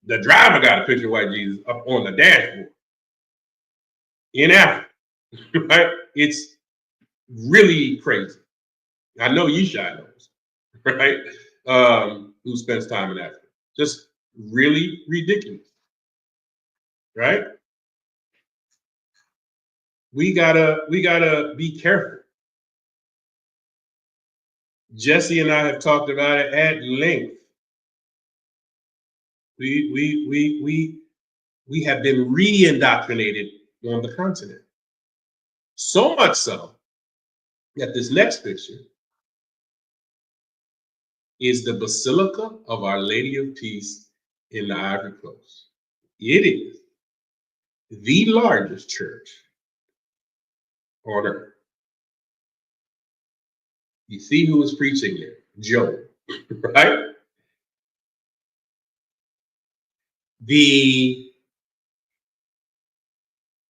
The driver got a picture of white Jesus up on the dashboard in Africa, right? It's really crazy. I know Yeshua knows, right? Who spends time in Africa. Just really ridiculous, right? We gotta be careful. Jesse and I have talked about it at length. We have been re-indoctrinated on the continent. So much so that this next picture is the Basilica of Our Lady of Peace in the Ivory Coast. It is the largest church on earth. You see who was preaching there? Joe, right? The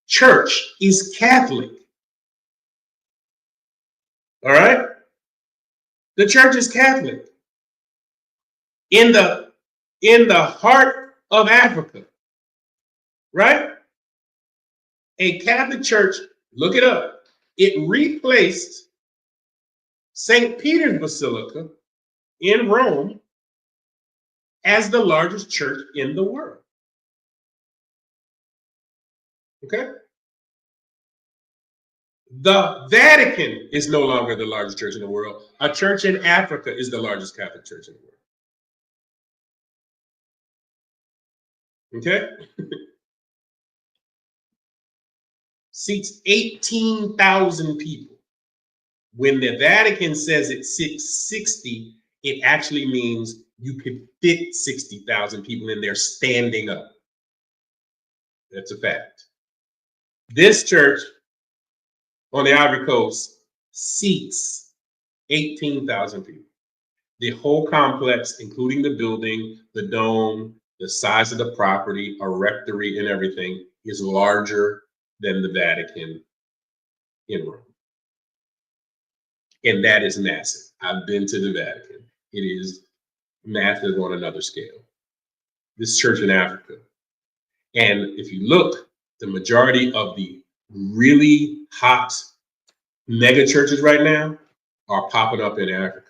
church is Catholic. All right? The church is Catholic. In the heart of Africa, right? A Catholic church, look it up. It replaced St. Peter's Basilica in Rome as the largest church in the world. Okay? The Vatican is no longer the largest church in the world. A church in Africa is the largest Catholic church in the world. Okay? Seats 18,000 people. When the Vatican says it's 660, it actually means You could fit 60,000 people in there standing up. That's a fact. This church on the Ivory Coast seats 18,000 people. The whole complex, including the building, the dome, the size of the property, a rectory and everything, is larger than the Vatican in Rome. And that is massive. I've been to the Vatican. It is massive on another scale. This church in Africa. And if you look, the majority of the really hot mega churches right now are popping up in Africa.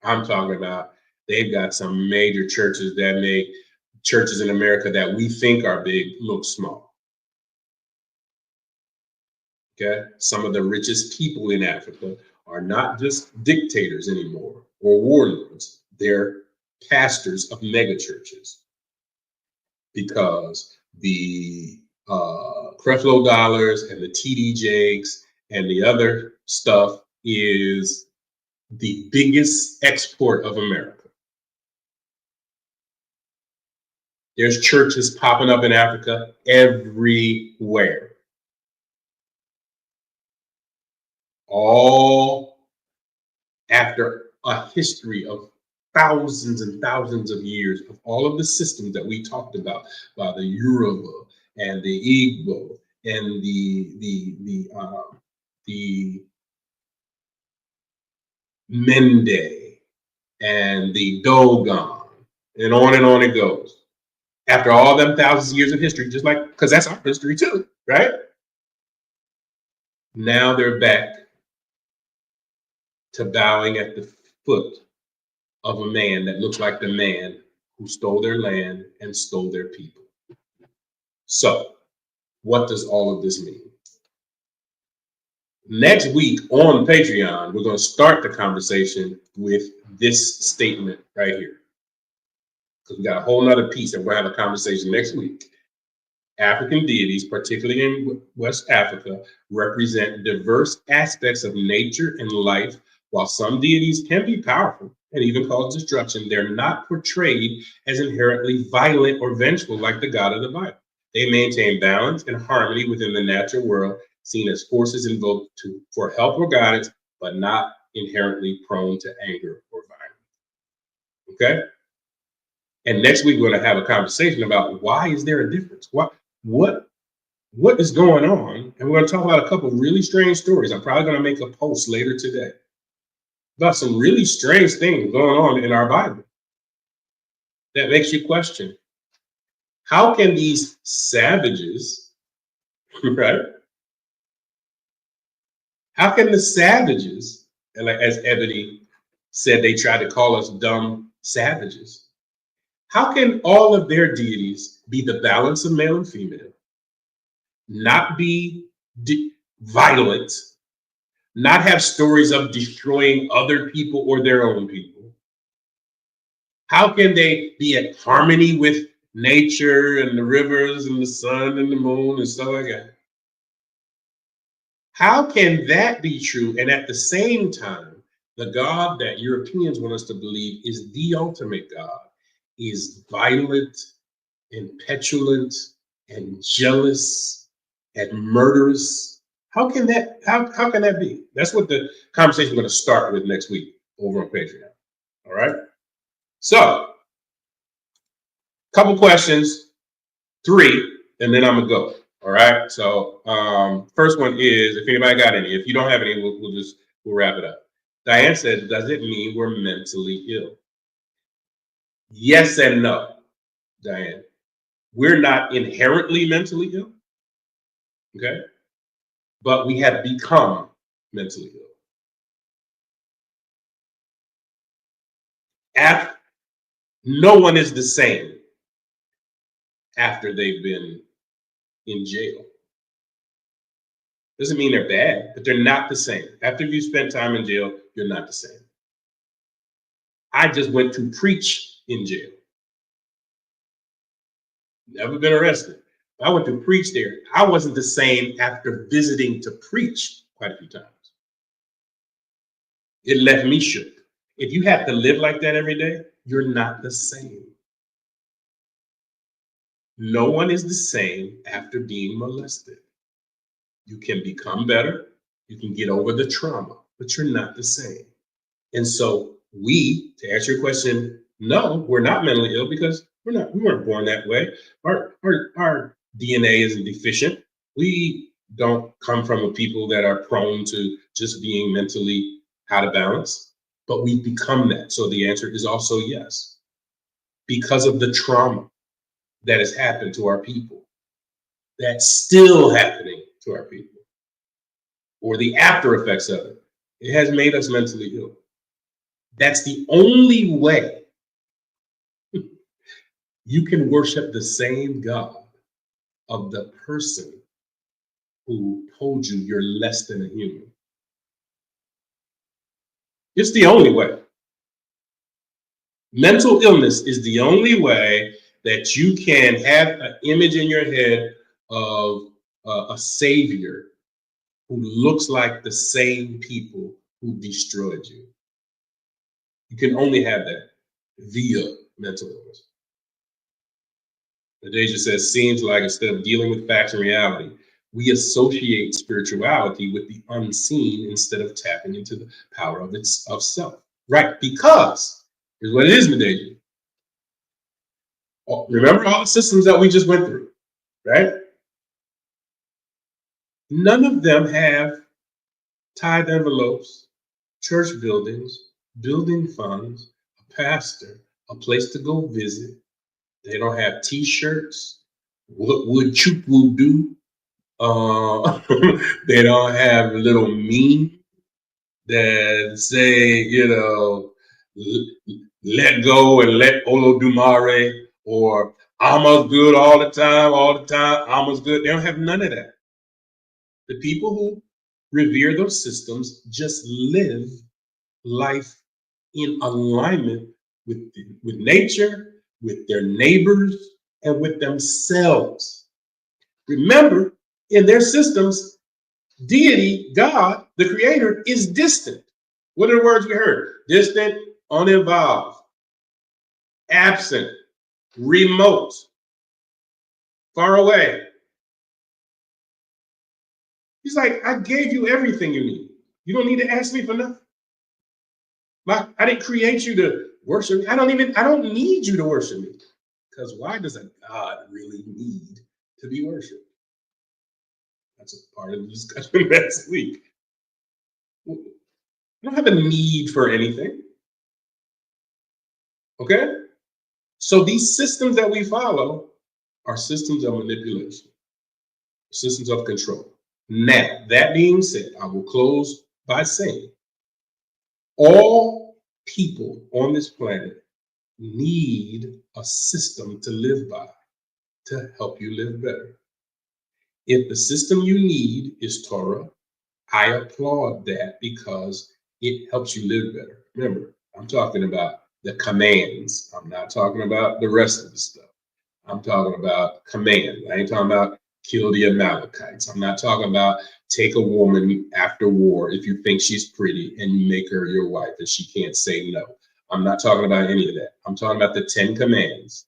I'm talking about they've got some major churches that make churches in America that we think are big look small. Okay, some of the richest people in Africa are not just dictators anymore or warlords. They're pastors of mega churches because the Creflo Dollars and the TD Jakes and the other stuff is the biggest export of America. There's churches popping up in Africa everywhere. All after a history of thousands and thousands of years of all of the systems that we talked about by the Yoruba and the Igbo and the Mande and the Dogon, and on it goes. After all them thousands of years of history, just like, because that's our history too, right? Now they're back to bowing at the foot of a man that looks like the man who stole their land and stole their people. So, what does all of this mean? Next week on Patreon, we're going to start the conversation with this statement right here. Because we got a whole nother piece, and we'll have a conversation next week. African deities, particularly in West Africa, represent diverse aspects of nature and life. While some deities can be powerful and even cause destruction, they're not portrayed as inherently violent or vengeful like the God of the Bible. They maintain balance and harmony within the natural world, seen as forces invoked for help or guidance, but not inherently prone to anger or violence. Okay? And next week, we're going to have a conversation about why is there a difference? What is going on? And we're going to talk about a couple of really strange stories. I'm probably going to make a post later today about some really strange things going on in our Bible that makes you question, how can these savages, right? How can the savages, and like as Ebony said, they tried to call us dumb savages. How can all of their deities be the balance of male and female, not be violent, not have stories of destroying other people or their own people? How can they be at harmony with nature and the rivers and the sun and the moon and stuff like that? How can that be true? And at the same time, the God that Europeans want us to believe is the ultimate God is violent and petulant and jealous and murderous. How can that be? That's what the conversation is going to start with next week over on Patreon. All right. So, couple questions, 3, and then I'm gonna go. All right. So, first one is, if anybody got any. If you don't have any, we'll wrap it up. Diane said, "Does it mean we're mentally ill?" Yes and no, Diane. We're not inherently mentally ill. Okay. But we have become mentally ill. No one is the same after they've been in jail. Doesn't mean they're bad, but they're not the same. After you spent time in jail, you're not the same. I just went to preach in jail. Never been arrested. I went to preach there. I wasn't the same after visiting to preach quite a few times. It left me shook. If you have to live like that every day, You're not the same. No one is the same after being molested. You can become better. You can get over the trauma, but you're not the same. And so to answer your question, no, we're not mentally ill because we weren't born that way. Our DNA isn't deficient. We don't come from a people that are prone to just being mentally out of balance, but we become that. So the answer is also yes, because of the trauma that has happened to our people, that's still happening to our people, or the after effects of it. It has made us mentally ill. That's the only way you can worship the same God of the person who told you you're less than a human. It's the only way. Mental illness is the only way that you can have an image in your head of a savior who looks like the same people who destroyed you. You can only have that via mental illness. Nadeja says, seems like instead of dealing with facts and reality, we associate spirituality with the unseen instead of tapping into the power of self. Right, because here's what it is, Nadeja. Remember all the systems that we just went through, right? None of them have tithe envelopes, church buildings, building funds, a pastor, a place to go visit. They don't have T-shirts. What would Chukwu do? They don't have a little meme that say, let go and let Olodumare, or Alma's good all the time, Alma's good. They don't have none of that. The people who revere those systems just live life in alignment with nature, with their neighbors, and with themselves. Remember, in their systems, deity, God, the creator, is distant. What are the words we heard? Distant, uninvolved, absent, remote, far away. He's like, I gave you everything you need. You don't need to ask me for nothing. I didn't create you to worship me. I don't need you to worship me. Because why does a God really need to be worshipped? That's a part of the discussion next week. You don't have a need for anything. Okay? So these systems that we follow are systems of manipulation, systems of control. Now, that being said, I will close by saying all people on this planet need a system to live by to help you live better. If the system you need is Torah, I applaud that because it helps you live better. Remember, I'm talking about the commands. I'm not talking about the rest of the stuff. I'm talking about commands. I ain't talking about kill the Amalekites. I'm not talking about take a woman after war if you think she's pretty and you make her your wife and she can't say no. I'm not talking about any of that. I'm talking about the 10 commands,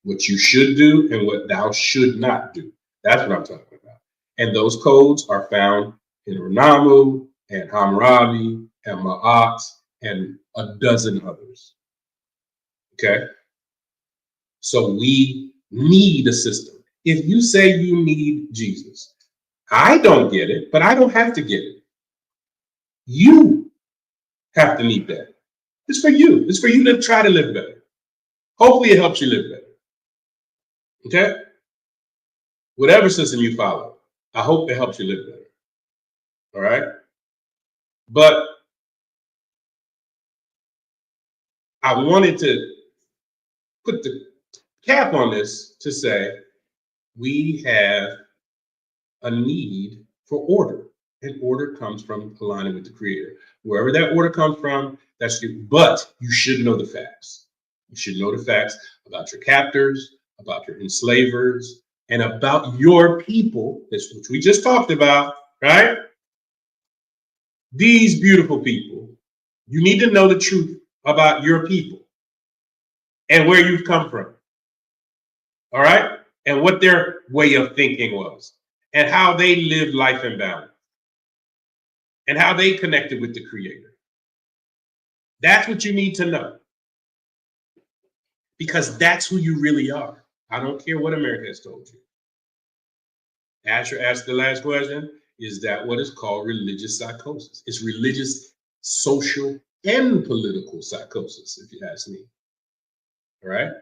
what you should do and what thou should not do. That's what I'm talking about. And those codes are found in Renamu and Hammurabi and Ma'at and a dozen others. Okay? So we need a system. If you say you need Jesus, I don't get it, but I don't have to get it. You have to need that. It's for you. It's for you to try to live better. Hopefully it helps you live better. Okay? Whatever system you follow, I hope it helps you live better. All right? But I wanted to put the cap on this to say we have a need for order, and order comes from aligning with the creator. Wherever that order comes from, that's you. But you should know the facts. You should know the facts about your captors, about your enslavers, and about your people, which we just talked about, right? These beautiful people. You need to know the truth about your people. and where you've come from. All right? And what their way of thinking was, and how they lived life in balance, and how they connected with the Creator. That's what you need to know. Because that's who you really are. I don't care what America has told you. Asher asked the last question, is that what is called religious psychosis? It's religious, social, and political psychosis, if you ask me. All right?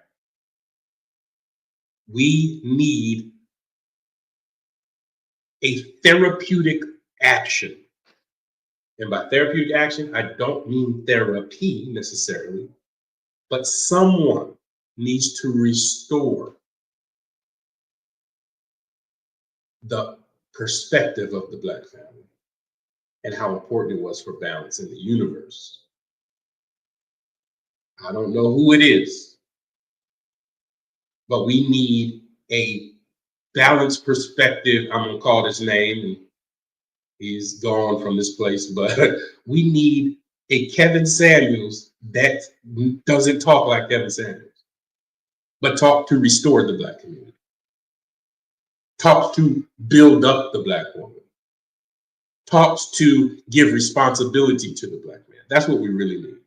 We need a therapeutic action. And by therapeutic action, I don't mean therapy necessarily, but someone needs to restore the perspective of the Black family and how important it was for balance in the universe. I don't know who it is, but we need a balanced perspective. I'm gonna call his name, and he's gone from this place, but we need a Kevin Samuels that doesn't talk like Kevin Samuels, but talk to restore the Black community, talks to build up the Black woman, talks to give responsibility to the Black man. That's what we really need.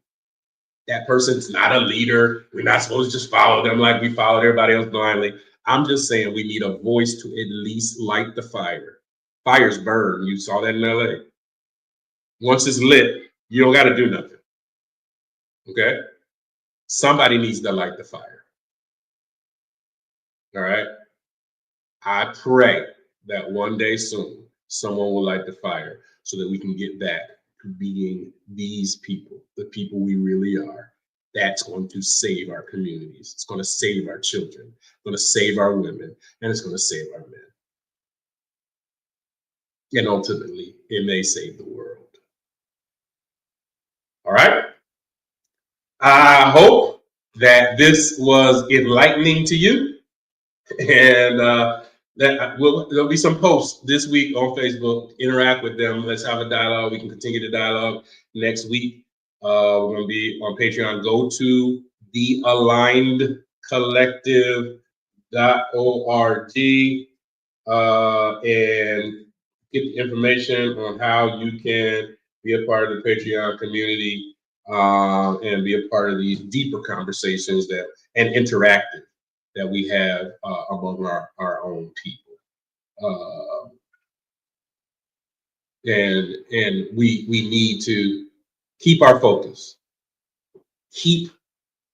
That person's not a leader. We're not supposed to just follow them like we followed everybody else blindly. I'm just saying we need a voice to at least light the fire. Fires burn. You saw that in LA. Once it's lit, you don't got to do nothing. Okay? Somebody needs to light the fire. All right? I pray that one day soon, someone will light the fire so that we can get back to being these people, the people we really are. That's going to save our communities. It's going to save our children. It's going to save our women, and it's going to save our men. And ultimately, it may save the world. All right? I hope that this was enlightening to you. And there'll be some posts this week on Facebook. Interact with them. Let's have a dialogue. We can continue the dialogue next week. We're going to be on Patreon. Go to thealignedcollective.org and get the information on how you can be a part of the Patreon community and be a part of these deeper conversations and interactive that we have among our own people. And we need to keep our focus, keep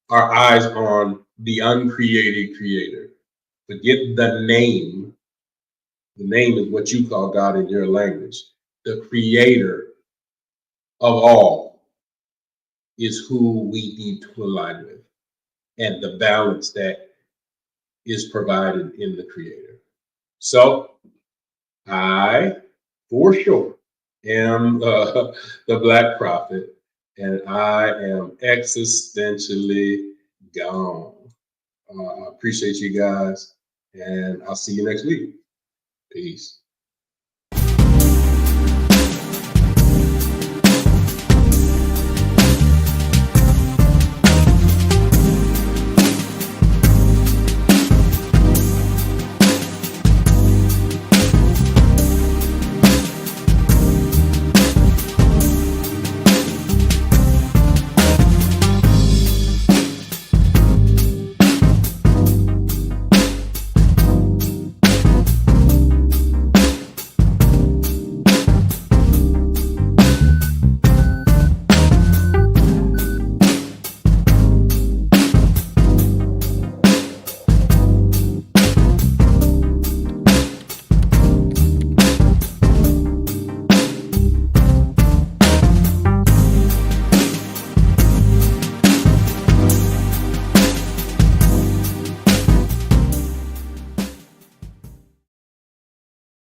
our eyes on the uncreated creator. Forget the name. The name is what you call God in your language. The creator of all is who we need to align with, and the balance that is provided in the creator. So I, for sure, am the Black prophet, and I am existentially gone. I appreciate you guys, and I'll see you next week. Peace.